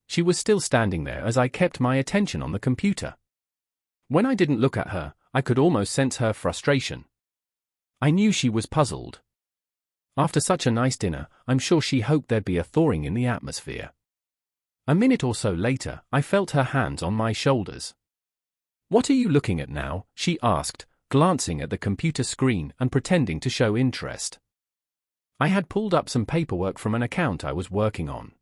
She was still standing there as I kept my attention on the computer. When I didn't look at her, I could almost sense her frustration. I knew she was puzzled. After such a nice dinner, I'm sure she hoped there'd be a thawing in the atmosphere. A minute or so later, I felt her hands on my shoulders. What are you looking at now? She asked, glancing at the computer screen and pretending to show interest. I had pulled up some paperwork from an account I was working on.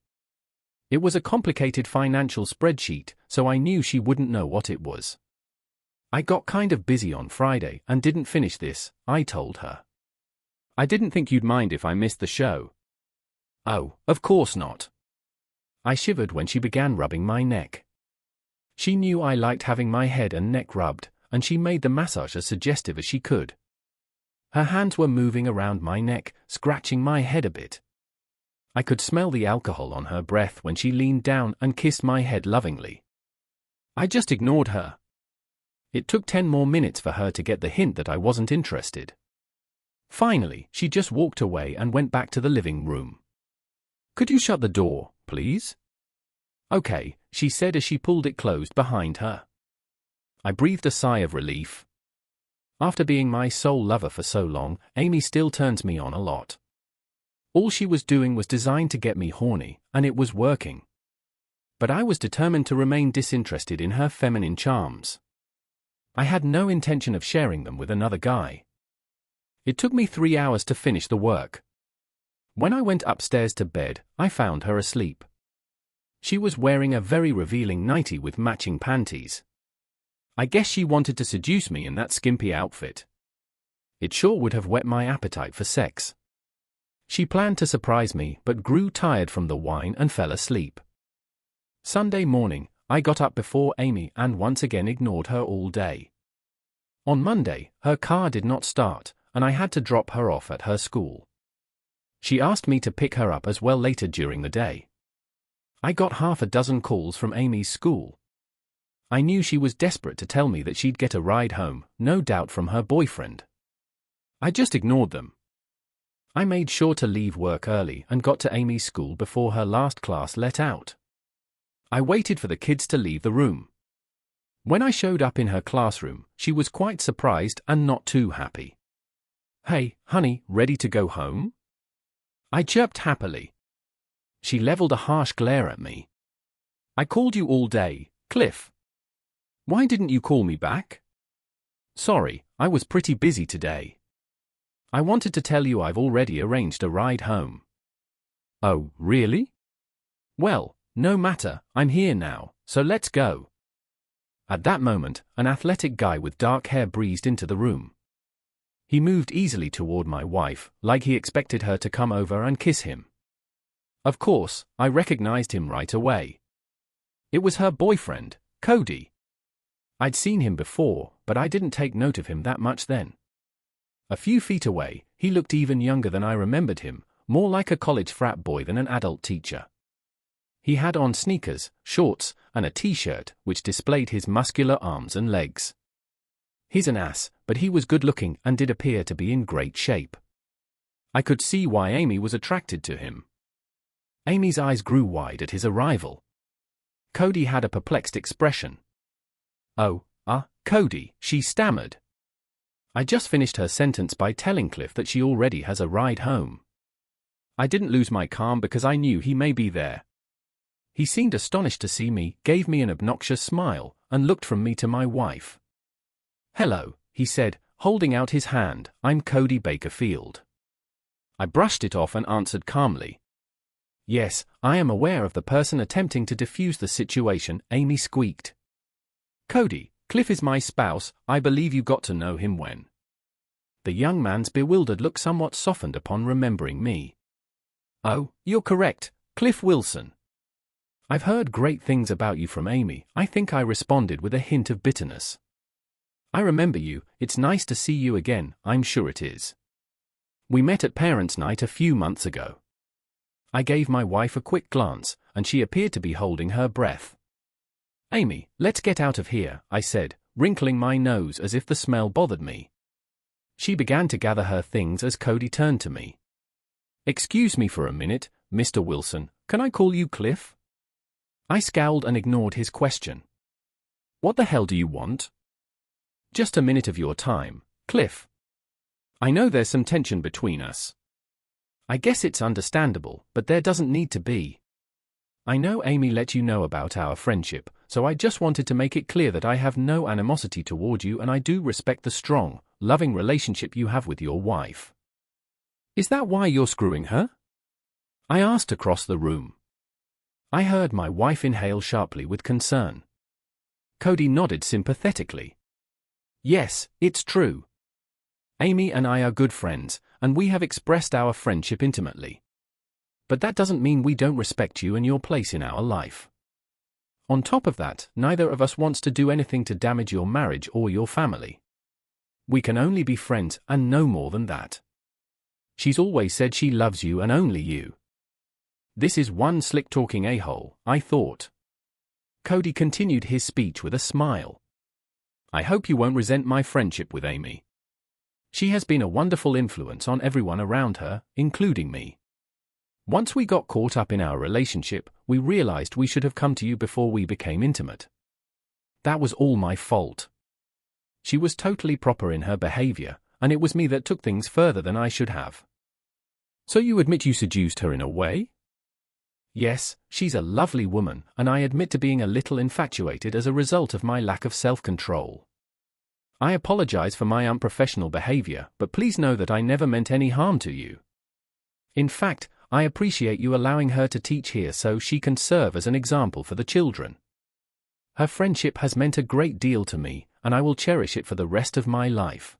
It was a complicated financial spreadsheet, so I knew she wouldn't know what it was. I got kind of busy on Friday and didn't finish this, I told her. I didn't think you'd mind if I missed the show. Oh, of course not. I shivered when she began rubbing my neck. She knew I liked having my head and neck rubbed, and she made the massage as suggestive as she could. Her hands were moving around my neck, scratching my head a bit. I could smell the alcohol on her breath when she leaned down and kissed my head lovingly. I just ignored her. It took 10 more minutes for her to get the hint that I wasn't interested. Finally, she just walked away and went back to the living room. Could you shut the door, please? Okay, she said as she pulled it closed behind her. I breathed a sigh of relief. After being my sole lover for so long, Amy still turns me on a lot. All she was doing was designed to get me horny, and it was working. But I was determined to remain disinterested in her feminine charms. I had no intention of sharing them with another guy. It took me 3 hours to finish the work. When I went upstairs to bed, I found her asleep. She was wearing a very revealing nightie with matching panties. I guess she wanted to seduce me in that skimpy outfit. It sure would have whet my appetite for sex. She planned to surprise me but grew tired from the wine and fell asleep. Sunday morning, I got up before Amy and once again ignored her all day. On Monday, her car did not start, and I had to drop her off at her school. She asked me to pick her up as well later during the day. I got half a dozen calls from Amy's school. I knew she was desperate to tell me that she'd get a ride home, no doubt from her boyfriend. I just ignored them. I made sure to leave work early and got to Amy's school before her last class let out. I waited for the kids to leave the room. When I showed up in her classroom, she was quite surprised and not too happy. "Hey, honey, ready to go home?" I chirped happily. She leveled a harsh glare at me. "I called you all day, Cliff. Why didn't you call me back?" "Sorry, I was pretty busy today. I wanted to tell you I've already arranged a ride home." "Oh, really? Well, no matter, I'm here now, so let's go." At that moment, an athletic guy with dark hair breezed into the room. He moved easily toward my wife, like he expected her to come over and kiss him. Of course, I recognized him right away. It was her boyfriend, Cody. I'd seen him before, but I didn't take note of him that much then. A few feet away, he looked even younger than I remembered him, more like a college frat boy than an adult teacher. He had on sneakers, shorts, and a t-shirt which displayed his muscular arms and legs. He's an ass, but he was good-looking and did appear to be in great shape. I could see why Amy was attracted to him. Amy's eyes grew wide at his arrival. Cody had a perplexed expression. "Oh, Cody," she stammered. I just finished her sentence by telling Cliff that she already has a ride home. I didn't lose my calm because I knew he may be there. He seemed astonished to see me, gave me an obnoxious smile, and looked from me to my wife. "Hello," he said, holding out his hand, "I'm Cody Bakerfield." I brushed it off and answered calmly. "Yes, I am aware of the person attempting to defuse the situation," Amy squeaked. "Cody, Cliff is my spouse, I believe you got to know him when." The young man's bewildered look somewhat softened upon remembering me. "Oh, you're correct, Cliff Wilson. I've heard great things about you from Amy," I think I responded with a hint of bitterness. "I remember you, it's nice to see you again, I'm sure it is. We met at parents' night a few months ago." I gave my wife a quick glance, and she appeared to be holding her breath. "Amy, let's get out of here," I said, wrinkling my nose as if the smell bothered me. She began to gather her things as Cody turned to me. "Excuse me for a minute, Mr. Wilson, can I call you Cliff?" I scowled and ignored his question. "What the hell do you want?" "Just a minute of your time, Cliff. I know there's some tension between us. I guess it's understandable, but there doesn't need to be. I know Amy let you know about our friendship, so I just wanted to make it clear that I have no animosity toward you and I do respect the strong, loving relationship you have with your wife." "Is that why you're screwing her?" I asked across the room. I heard my wife inhale sharply with concern. Cody nodded sympathetically. "Yes, it's true. Amy and I are good friends, and we have expressed our friendship intimately. But that doesn't mean we don't respect you and your place in our life. On top of that, neither of us wants to do anything to damage your marriage or your family. We can only be friends and no more than that. She's always said she loves you and only you." This is one slick-talking a-hole, I thought. Cody continued his speech with a smile. "I hope you won't resent my friendship with Amy. She has been a wonderful influence on everyone around her, including me. Once we got caught up in our relationship, we realized we should have come to you before we became intimate. That was all my fault. She was totally proper in her behavior, and it was me that took things further than I should have." "So you admit you seduced her in a way?" "Yes, she's a lovely woman, and I admit to being a little infatuated as a result of my lack of self-control. I apologize for my unprofessional behavior, but please know that I never meant any harm to you. In fact, I appreciate you allowing her to teach here so she can serve as an example for the children. Her friendship has meant a great deal to me, and I will cherish it for the rest of my life."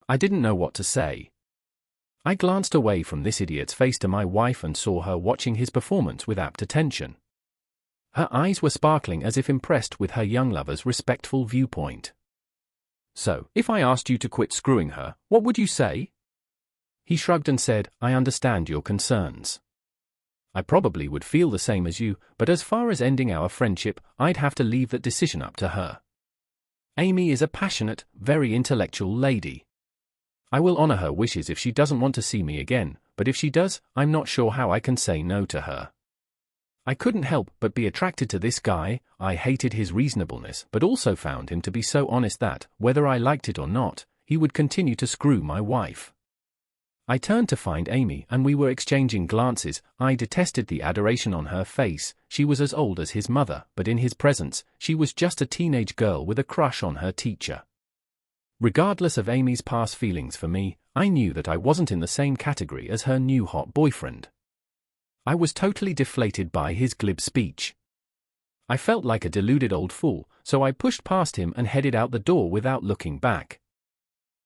I didn't know what to say. I glanced away from this idiot's face to my wife and saw her watching his performance with apt attention. Her eyes were sparkling as if impressed with her young lover's respectful viewpoint. "So, if I asked you to quit screwing her, what would you say?" He shrugged and said, "I understand your concerns. I probably would feel the same as you, but as far as ending our friendship, I'd have to leave that decision up to her. Amy is a passionate, very intellectual lady. I will honor her wishes if she doesn't want to see me again, but if she does, I'm not sure how I can say no to her. I couldn't help but be attracted to this guy. I hated his reasonableness, but also found him to be so honest that, whether I liked it or not, he would continue to screw my wife. I turned to find Amy and we were exchanging glances. I detested the adoration on her face. She was as old as his mother, but in his presence, she was just a teenage girl with a crush on her teacher. Regardless of Amy's past feelings for me, I knew that I wasn't in the same category as her new hot boyfriend. I was totally deflated by his glib speech. I felt like a deluded old fool, so I pushed past him and headed out the door without looking back.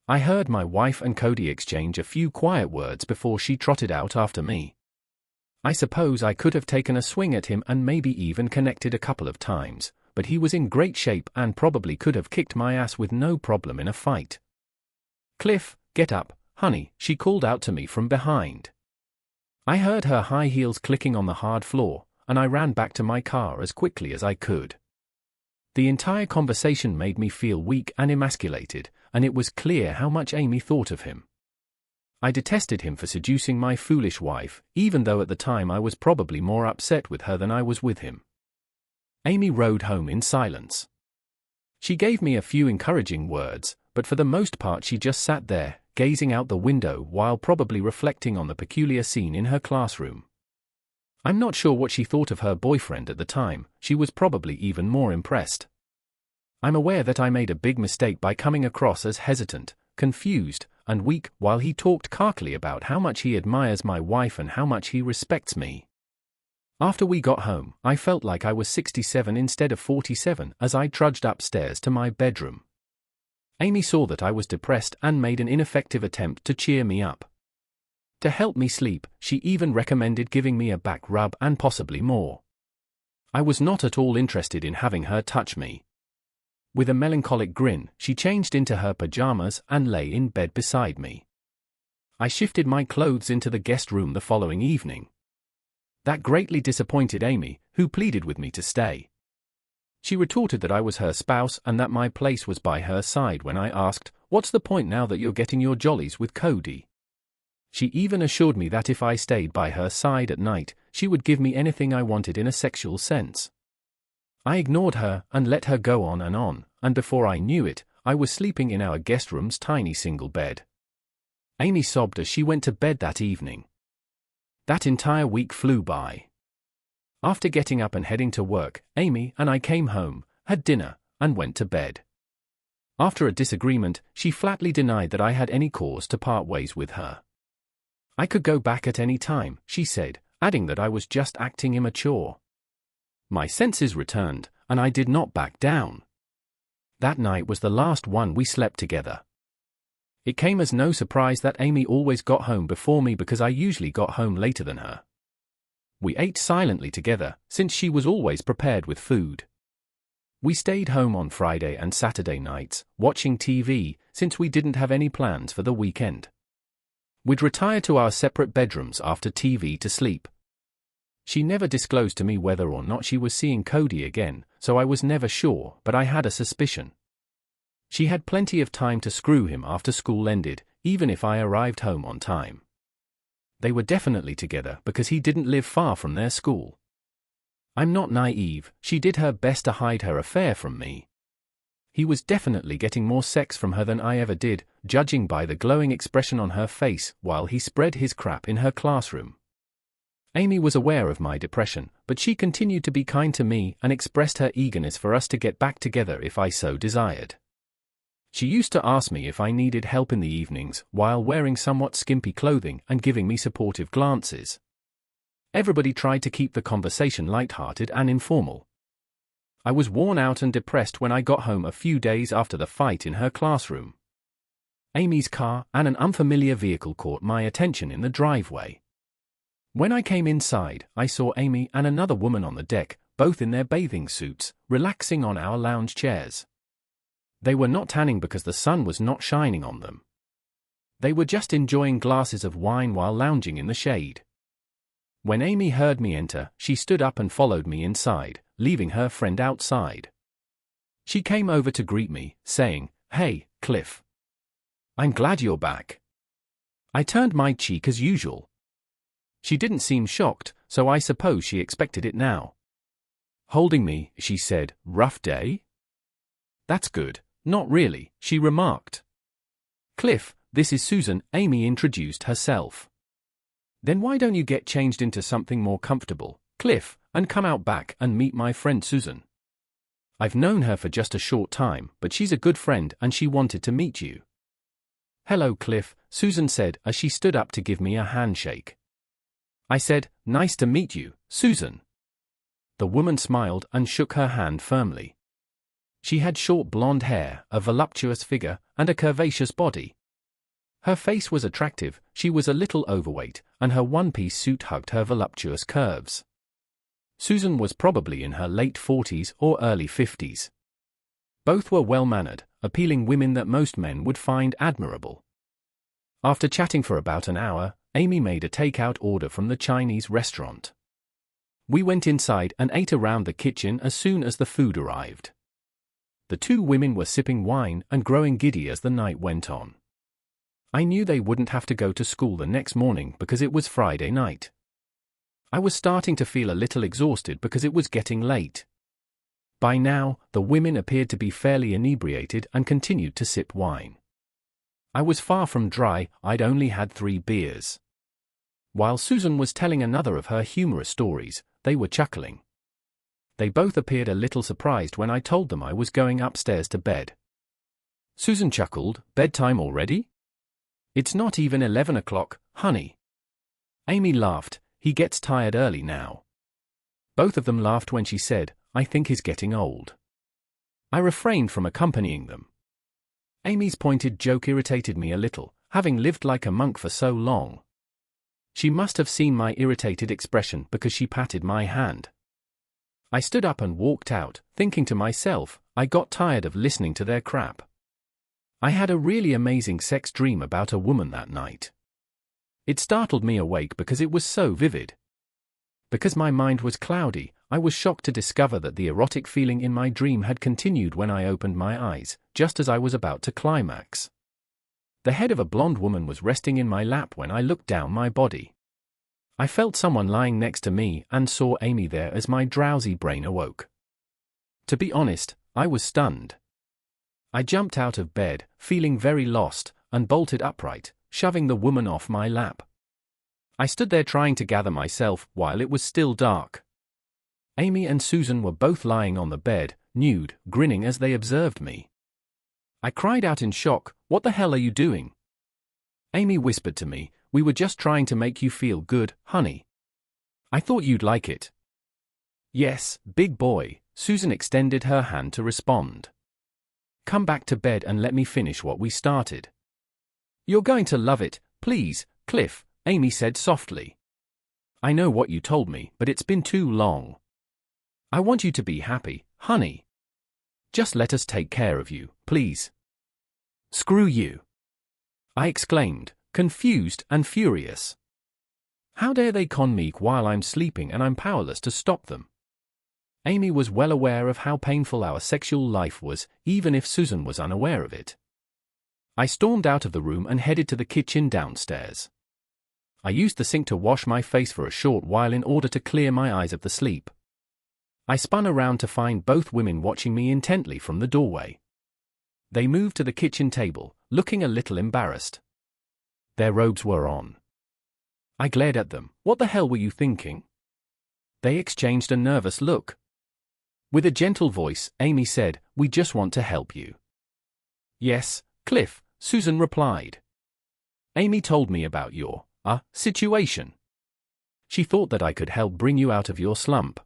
I heard my wife and Cody exchange a few quiet words before she trotted out after me. I suppose I could have taken a swing at him and maybe even connected a couple of times, but he was in great shape and probably could have kicked my ass with no problem in a fight. "Cliff, get up, honey," she called out to me from behind. I heard her high heels clicking on the hard floor, and I ran back to my car as quickly as I could. The entire conversation made me feel weak and emasculated, and it was clear how much Amy thought of him. I detested him for seducing my foolish wife, even though at the time I was probably more upset with her than I was with him. Amy rode home in silence. She gave me a few encouraging words, but for the most part she just sat there, gazing out the window while probably reflecting on the peculiar scene in her classroom. I'm not sure what she thought of her boyfriend at the time. She was probably even more impressed. I'm aware that I made a big mistake by coming across as hesitant, confused, and weak while he talked carkily about how much he admires my wife and how much he respects me. After we got home, I felt like I was 67 instead of 47 as I trudged upstairs to my bedroom. Amy saw that I was depressed and made an ineffective attempt to cheer me up. To help me sleep, she even recommended giving me a back rub and possibly more. I was not at all interested in having her touch me. With a melancholic grin, she changed into her pajamas and lay in bed beside me. I shifted my clothes into the guest room the following evening. That greatly disappointed Amy, who pleaded with me to stay. She retorted that I was her spouse and that my place was by her side when I asked, What's the point now that you're getting your jollies with Cody? She even assured me that if I stayed by her side at night, she would give me anything I wanted in a sexual sense. I ignored her and let her go on, and before I knew it, I was sleeping in our guest room's tiny single bed. Amy sobbed as she went to bed that evening. That entire week flew by. After getting up and heading to work, Amy and I came home, had dinner, and went to bed. After a disagreement, she flatly denied that I had any cause to part ways with her. I could go back at any time, she said, adding that I was just acting immature. My senses returned, and I did not back down. That night was the last one we slept together. It came as no surprise that Amy always got home before me because I usually got home later than her. We ate silently together, since she was always prepared with food. We stayed home on Friday and Saturday nights, watching TV, since we didn't have any plans for the weekend. We'd retire to our separate bedrooms after TV to sleep. She never disclosed to me whether or not she was seeing Cody again, so I was never sure, but I had a suspicion. She had plenty of time to screw him after school ended, even if I arrived home on time. They were definitely together because he didn't live far from their school. I'm not naive, she did her best to hide her affair from me. He was definitely getting more sex from her than I ever did, judging by the glowing expression on her face while he spread his crap in her classroom. Amy was aware of my depression, but she continued to be kind to me and expressed her eagerness for us to get back together if I so desired. She used to ask me if I needed help in the evenings while wearing somewhat skimpy clothing and giving me supportive glances. Everybody tried to keep the conversation light-hearted and informal. I was worn out and depressed when I got home a few days after the fight in her classroom. Amy's car and an unfamiliar vehicle caught my attention in the driveway. When I came inside, I saw Amy and another woman on the deck, both in their bathing suits, relaxing on our lounge chairs. They were not tanning because the sun was not shining on them. They were just enjoying glasses of wine while lounging in the shade. When Amy heard me enter, she stood up and followed me inside, leaving her friend outside. She came over to greet me, saying, "Hey, Cliff. I'm glad you're back." I turned my cheek as usual. She didn't seem shocked, so I suppose she expected it now. Holding me, she said, "Rough day?" "That's good." "Not really," she remarked. "Cliff, this is Susan," Amy introduced herself. "Then why don't you get changed into something more comfortable, Cliff, and come out back and meet my friend Susan? I've known her for just a short time, but she's a good friend and she wanted to meet you." "Hello, Cliff," Susan said as she stood up to give me a handshake. I said, "Nice to meet you, Susan." The woman smiled and shook her hand firmly. She had short blonde hair, a voluptuous figure, and a curvaceous body. Her face was attractive, she was a little overweight, and her one-piece suit hugged her voluptuous curves. Susan was probably in her late 40s or early 50s. Both were well-mannered, appealing women that most men would find admirable. After chatting for about an hour, Amy made a takeout order from the Chinese restaurant. We went inside and ate around the kitchen as soon as the food arrived. The two women were sipping wine and growing giddy as the night went on. I knew they wouldn't have to go to school the next morning because it was Friday night. I was starting to feel a little exhausted because it was getting late. By now, the women appeared to be fairly inebriated and continued to sip wine. I was far from dry, I'd only had 3 beers. While Susan was telling another of her humorous stories, they were chuckling. They both appeared a little surprised when I told them I was going upstairs to bed. Susan chuckled, "Bedtime already? It's not even 11 o'clock, honey." Amy laughed, "He gets tired early now." Both of them laughed when she said, "I think he's getting old." I refrained from accompanying them. Amy's pointed joke irritated me a little, having lived like a monk for so long. She must have seen my irritated expression because she patted my hand. I stood up and walked out, thinking to myself, I got tired of listening to their crap. I had a really amazing sex dream about a woman that night. It startled me awake because it was so vivid. Because my mind was cloudy, I was shocked to discover that the erotic feeling in my dream had continued when I opened my eyes, just as I was about to climax. The head of a blonde woman was resting in my lap when I looked down my body. I felt someone lying next to me and saw Amy there as my drowsy brain awoke. To be honest, I was stunned. I jumped out of bed, feeling very lost, and bolted upright, shoving the woman off my lap. I stood there trying to gather myself while it was still dark. Amy and Susan were both lying on the bed, nude, grinning as they observed me. I cried out in shock, "What the hell are you doing?" Amy whispered to me, "We were just trying to make you feel good, honey. I thought you'd like it." "Yes, big boy," Susan extended her hand to respond. "Come back to bed and let me finish what we started." "You're going to love it, please, Cliff," Amy said softly. "I know what you told me, but it's been too long. I want you to be happy, honey. Just let us take care of you, please." "Screw you!" I exclaimed, confused and furious. How dare they con me while I'm sleeping and I'm powerless to stop them? Amy was well aware of how painful our sexual life was, even if Susan was unaware of it. I stormed out of the room and headed to the kitchen downstairs. I used the sink to wash my face for a short while in order to clear my eyes of the sleep. I spun around to find both women watching me intently from the doorway. They moved to the kitchen table, looking a little embarrassed. Their robes were on. I glared at them. "What the hell were you thinking?" They exchanged a nervous look. With a gentle voice, Amy said, "We just want to help you." "Yes, Cliff," Susan replied. "Amy told me about your, situation. She thought that I could help bring you out of your slump.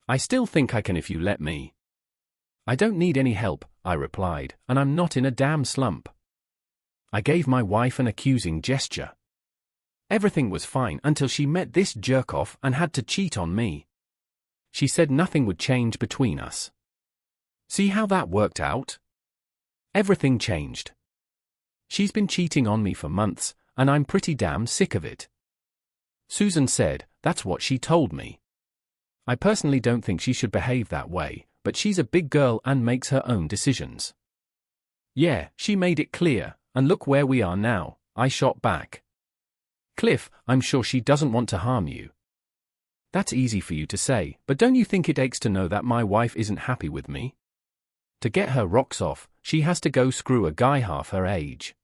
I still think I can if you let me." "I don't need any help," I replied, "and I'm not in a damn slump." I gave my wife an accusing gesture. Everything was fine until she met this jerk-off and had to cheat on me. She said nothing would change between us. See how that worked out? Everything changed. She's been cheating on me for months, and I'm pretty damn sick of it. Susan said, "That's what she told me." I personally don't think she should behave that way, but she's a big girl and makes her own decisions. "Yeah, she made it clear, and look where we are now," I shot back. "Cliff, I'm sure she doesn't want to harm you." "That's easy for you to say, but don't you think it aches to know that my wife isn't happy with me? To get her rocks off, she has to go screw a guy half her age.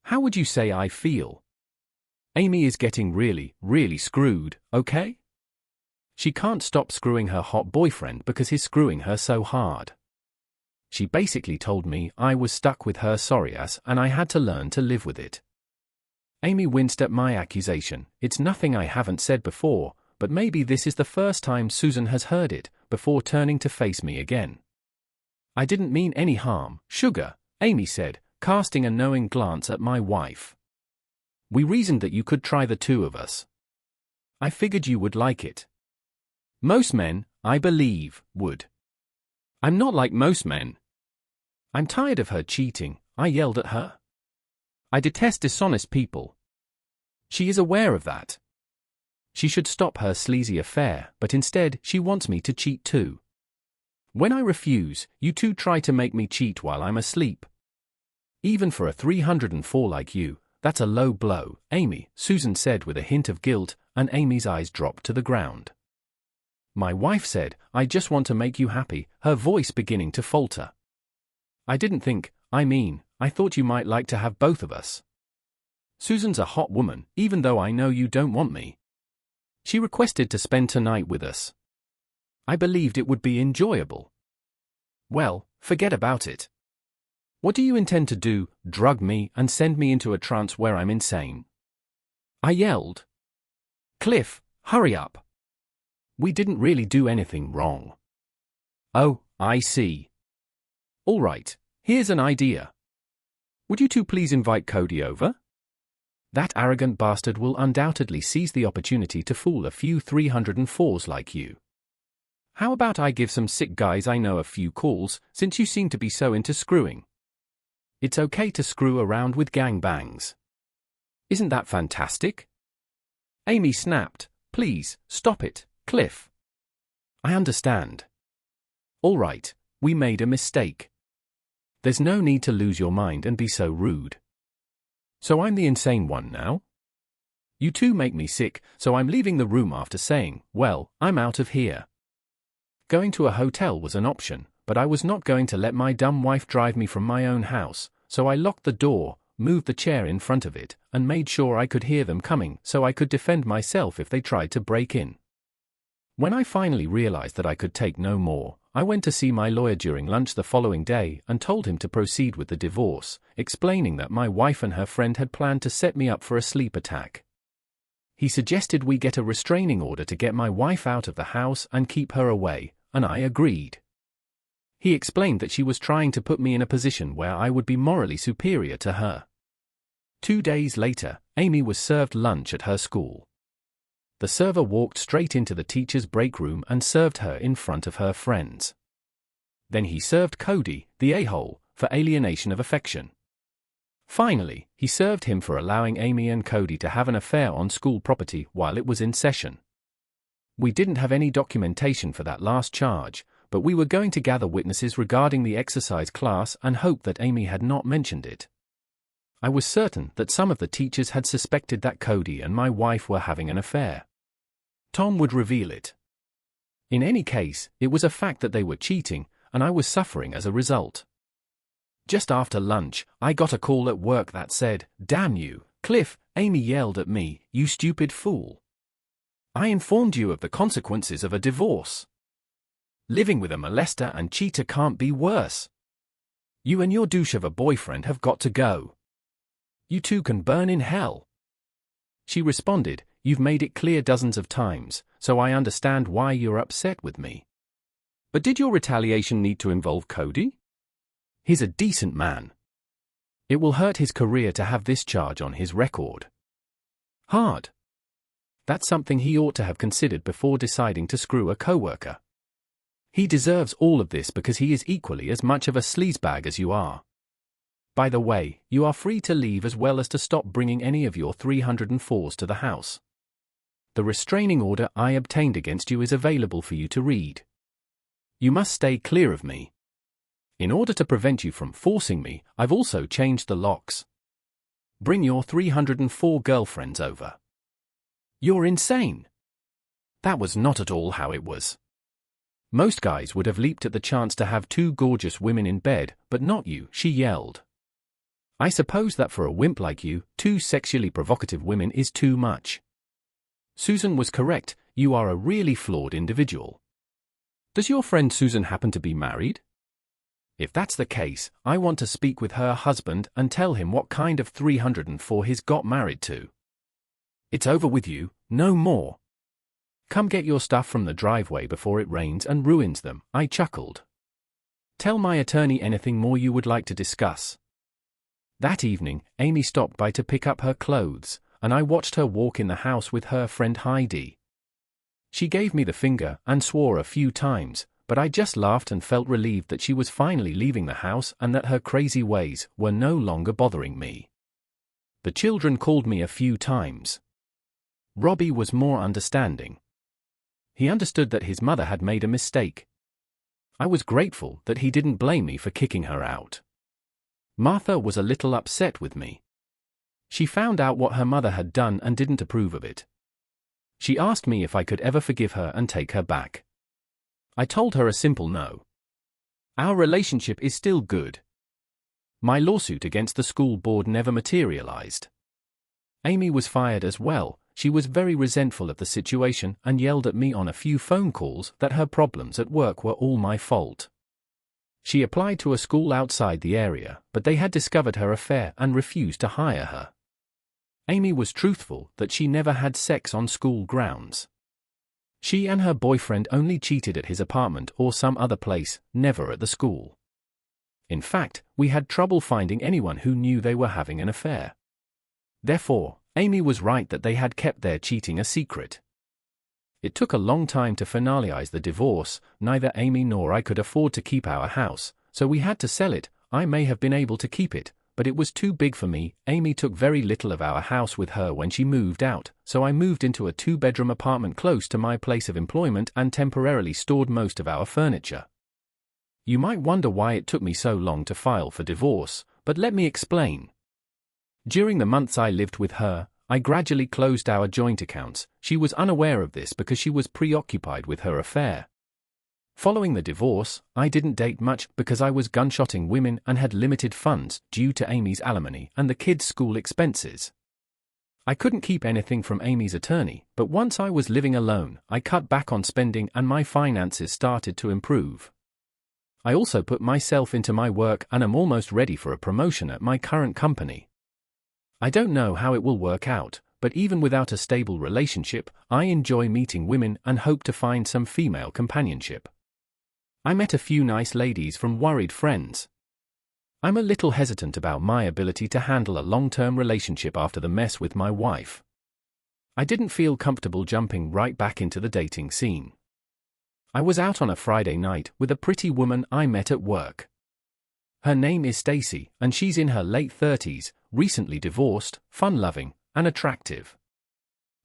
How would you say I feel? Amy is getting really, really screwed, okay? She can't stop screwing her hot boyfriend because he's screwing her so hard. She basically told me I was stuck with her sorry ass and I had to learn to live with it." Amy winced at my accusation. It's nothing I haven't said before, but maybe this is the first time Susan has heard it, before turning to face me again. "I didn't mean any harm, sugar," Amy said, casting a knowing glance at my wife. "We reasoned that you could try the two of us. I figured you would like it. Most men, I believe, would. I'm not like most men. I'm tired of her cheating," I yelled at her. "I detest dishonest people. She is aware of that. She should stop her sleazy affair, but instead she wants me to cheat too. When I refuse, you two try to make me cheat while I'm asleep. Even for a 304 like you, that's a low blow, Amy," Susan said with a hint of guilt, and Amy's eyes dropped to the ground. My wife said, "I just want to make you happy," her voice beginning to falter. "I didn't think, I thought you might like to have both of us. Susan's a hot woman, even though I know you don't want me. She requested to spend tonight with us. I believed it would be enjoyable." "Well, forget about it. What do you intend to do, drug me and send me into a trance where I'm insane?" I yelled. "Cliff, hurry up. We didn't really do anything wrong." "Oh, I see. All right, here's an idea. Would you two please invite Cody over? That arrogant bastard will undoubtedly seize the opportunity to fool a few 304s like you. How about I give some sick guys I know a few calls, since you seem to be so into screwing? It's okay to screw around with gangbangs. Isn't that fantastic?" Amy snapped, "Please, stop it, Cliff. I understand. All right, we made a mistake. There's no need to lose your mind and be so rude. So I'm the insane one now? You two make me sick, so I'm leaving the room after saying, well, I'm out of here. Going to a hotel was an option, but I was not going to let my dumb wife drive me from my own house, so I locked the door, moved the chair in front of it, and made sure I could hear them coming so I could defend myself if they tried to break in. When I finally realized that I could take no more, I went to see my lawyer during lunch the following day and told him to proceed with the divorce, explaining that my wife and her friend had planned to set me up for a sleep attack. He suggested we get a restraining order to get my wife out of the house and keep her away, and I agreed. He explained that she was trying to put me in a position where I would be morally superior to her. 2 days later, Amy was served lunch at her school. The server walked straight into the teacher's break room and served her in front of her friends. Then he served Cody, the a-hole, for alienation of affection. Finally, he served him for allowing Amy and Cody to have an affair on school property while it was in session. We didn't have any documentation for that last charge, but we were going to gather witnesses regarding the exercise class and hope that Amy had not mentioned it. I was certain that some of the teachers had suspected that Cody and my wife were having an affair. Tom would reveal it. In any case, it was a fact that they were cheating, and I was suffering as a result. Just after lunch, I got a call at work that said, "Damn you, Cliff," Amy yelled at me, "you stupid fool. I informed you of the consequences of a divorce. Living with a molester and cheater can't be worse. You and your douche of a boyfriend have got to go. You two can burn in hell." She responded, "You've made it clear dozens of times, so I understand why you're upset with me. But did your retaliation need to involve Cody? He's a decent man. It will hurt his career to have this charge on his record. Hard. That's something he ought to have considered before deciding to screw a coworker. He deserves all of this because he is equally as much of a sleazebag as you are. By the way, you are free to leave as well as to stop bringing any of your 304s to the house. The restraining order I obtained against you is available for you to read. You must stay clear of me. In order to prevent you from forcing me, I've also changed the locks. Bring your 304 girlfriends over." You're insane. That was not at all how it was. Most guys would have leaped at the chance to have 2 gorgeous women in bed, but not you, she yelled. I suppose that for a wimp like you, 2 sexually provocative women is too much. Susan was correct, you are a really flawed individual. Does your friend Susan happen to be married? If that's the case, I want to speak with her husband and tell him what kind of 304 he's got married to. It's over with you, no more. Come get your stuff from the driveway before it rains and ruins them, I chuckled. Tell my attorney anything more you would like to discuss. That evening, Amy stopped by to pick up her clothes, and I watched her walk in the house with her friend Heidi. She gave me the finger and swore a few times, but I just laughed and felt relieved that she was finally leaving the house and that her crazy ways were no longer bothering me. The children called me a few times. Robbie was more understanding. He understood that his mother had made a mistake. I was grateful that he didn't blame me for kicking her out. Martha was a little upset with me. She found out what her mother had done and didn't approve of it. She asked me if I could ever forgive her and take her back. I told her a simple no. Our relationship is still good. My lawsuit against the school board never materialized. Amy was fired as well. She was very resentful of the situation and yelled at me on a few phone calls that her problems at work were all my fault. She applied to a school outside the area, but they had discovered her affair and refused to hire her. Amy was truthful that she never had sex on school grounds. She and her boyfriend only cheated at his apartment or some other place, never at the school. In fact, we had trouble finding anyone who knew they were having an affair. Therefore, Amy was right that they had kept their cheating a secret. It took a long time to finalize the divorce. Neither Amy nor I could afford to keep our house, so we had to sell it. I may have been able to keep it, but it was too big for me. Amy took very little of our house with her when she moved out, so I moved into a 2-bedroom apartment close to my place of employment and temporarily stored most of our furniture. You might wonder why it took me so long to file for divorce, but let me explain. During the months I lived with her, I gradually closed our joint accounts. She was unaware of this because she was preoccupied with her affair. Following the divorce, I didn't date much because I was gunshotting women and had limited funds due to Amy's alimony and the kids' school expenses. I couldn't keep anything from Amy's attorney, but once I was living alone, I cut back on spending and my finances started to improve. I also put myself into my work and am almost ready for a promotion at my current company. I don't know how it will work out, but even without a stable relationship, I enjoy meeting women and hope to find some female companionship. I met a few nice ladies from worried friends. I'm a little hesitant about my ability to handle a long-term relationship after the mess with my wife. I didn't feel comfortable jumping right back into the dating scene. I was out on a Friday night with a pretty woman I met at work. Her name is Stacy, and she's in her late 30s, recently divorced, fun-loving, and attractive.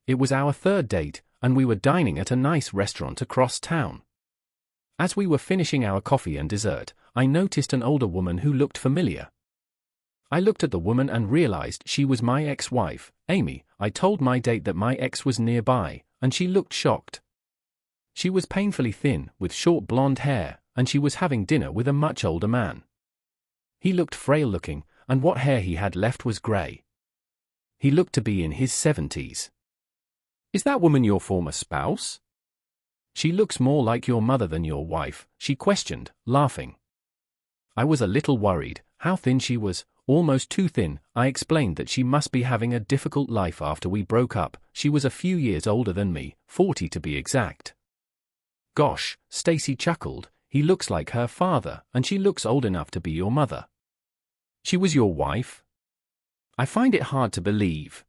It was our third date, and we were dining at a nice restaurant across town. As we were finishing our coffee and dessert, I noticed an older woman who looked familiar. I looked at the woman and realized she was my ex-wife, Amy. I told my date that my ex was nearby, and she looked shocked. She was painfully thin, with short blonde hair, and she was having dinner with a much older man. He looked frail-looking, and what hair he had left was grey. He looked to be in his 70s. "Is that woman your former spouse?" "She looks more like your mother than your wife," she questioned, laughing. I was a little worried. How thin she was, almost too thin. I explained that she must be having a difficult life after we broke up. She was a few years older than me, 40 to be exact. "Gosh," Stacy chuckled, "he looks like her father, and she looks old enough to be your mother." "She was your wife?" "I find it hard to believe."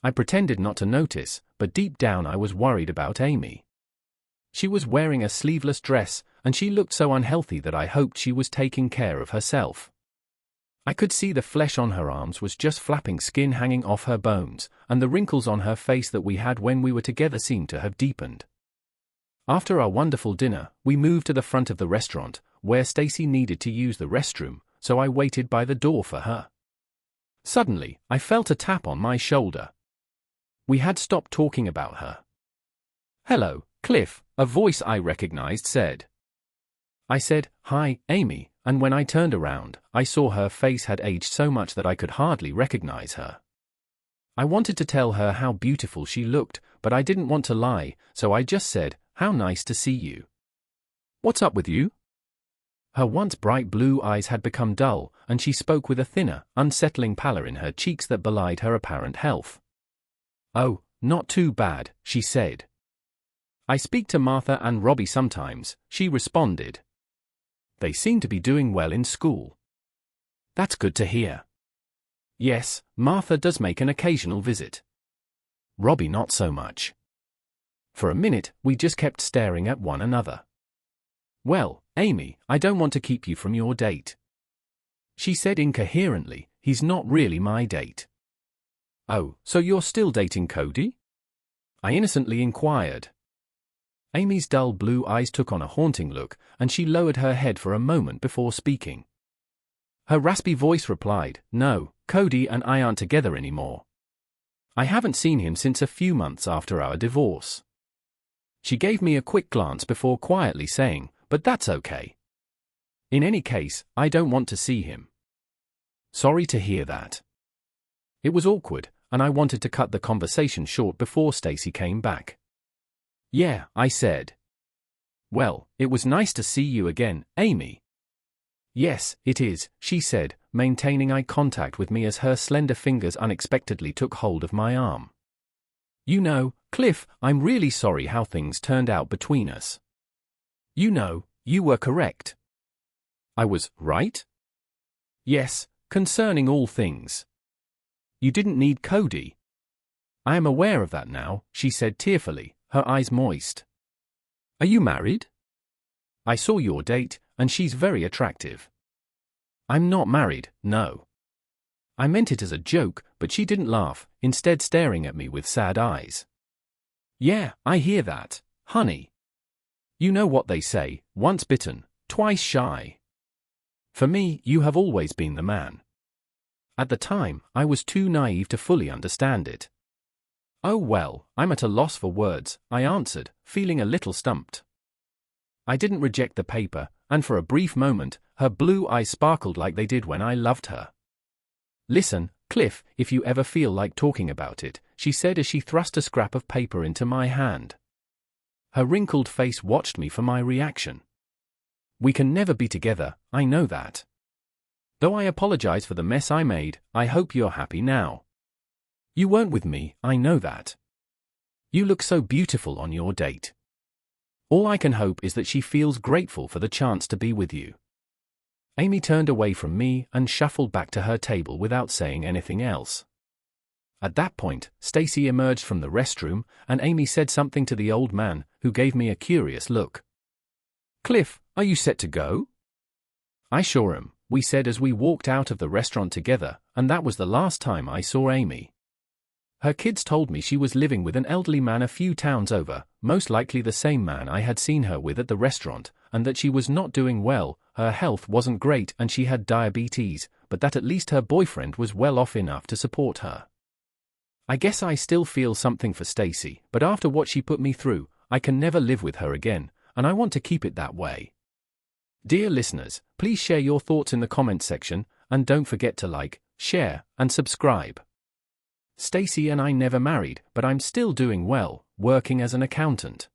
I pretended not to notice, but deep down I was worried about Amy. She was wearing a sleeveless dress, and she looked so unhealthy that I hoped she was taking care of herself. I could see the flesh on her arms was just flapping skin hanging off her bones, and the wrinkles on her face that we had when we were together seemed to have deepened. After our wonderful dinner, we moved to the front of the restaurant, where Stacy needed to use the restroom, so I waited by the door for her. Suddenly, I felt a tap on my shoulder. We had stopped talking about her. "Hello, Cliff," a voice I recognized said. I said, "Hi, Amy," and when I turned around, I saw her face had aged so much that I could hardly recognize her. I wanted to tell her how beautiful she looked, but I didn't want to lie, so I just said, "How nice to see you. What's up with you?" Her once bright blue eyes had become dull, and she spoke with a thinner, unsettling pallor in her cheeks that belied her apparent health. "Oh, not too bad," she said. "I speak to Martha and Robbie sometimes," she responded. "They seem to be doing well in school." "That's good to hear." "Yes, Martha does make an occasional visit. Robbie not so much." For a minute, we just kept staring at one another. "Well, Amy, I don't want to keep you from your date," she said incoherently. "He's not really my date." "Oh, so you're still dating Cody?" I innocently inquired. Amy's dull blue eyes took on a haunting look, and she lowered her head for a moment before speaking. Her raspy voice replied, "No, Cody and I aren't together anymore. I haven't seen him since a few months after our divorce." She gave me a quick glance before quietly saying, "But that's okay. In any case, I don't want to see him." "Sorry to hear that." It was awkward, and I wanted to cut the conversation short before Stacy came back. "Yeah," I said. "Well, it was nice to see you again, Amy." "Yes, it is," she said, maintaining eye contact with me as her slender fingers unexpectedly took hold of my arm. "You know, Cliff, I'm really sorry how things turned out between us. You know, you were correct." "I was right?" "Yes, concerning all things. You didn't need Cody." "I am aware of that now," she said tearfully, her eyes moist. "Are you married?" "I saw your date, and she's very attractive." "I'm not married, no." I meant it as a joke, but she didn't laugh, instead staring at me with sad eyes. "Yeah, I hear that, honey. You know what they say, once bitten, twice shy. For me, you have always been the man." At the time, I was too naive to fully understand it. "Oh well, I'm at a loss for words," I answered, feeling a little stumped. I didn't reject the paper, and for a brief moment, her blue eyes sparkled like they did when I loved her. "Listen, Cliff, if you ever feel like talking about it," she said as she thrust a scrap of paper into my hand. Her wrinkled face watched me for my reaction. "We can never be together, I know that. Though I apologize for the mess I made, I hope you're happy now. You weren't with me, I know that. You look so beautiful on your date. All I can hope is that she feels grateful for the chance to be with you." Amy turned away from me and shuffled back to her table without saying anything else. At that point, Stacy emerged from the restroom, and Amy said something to the old man, who gave me a curious look. "Cliff, are you set to go?" "I sure am," we said as we walked out of the restaurant together, and that was the last time I saw Amy. Her kids told me she was living with an elderly man a few towns over, most likely the same man I had seen her with at the restaurant, and that she was not doing well, her health wasn't great and she had diabetes, but that at least her boyfriend was well off enough to support her. I guess I still feel something for Stacy, but after what she put me through, I can never live with her again, and I want to keep it that way. Dear listeners, please share your thoughts in the comments section, and don't forget to like, share, and subscribe. Stacy and I never married, but I'm still doing well, working as an accountant.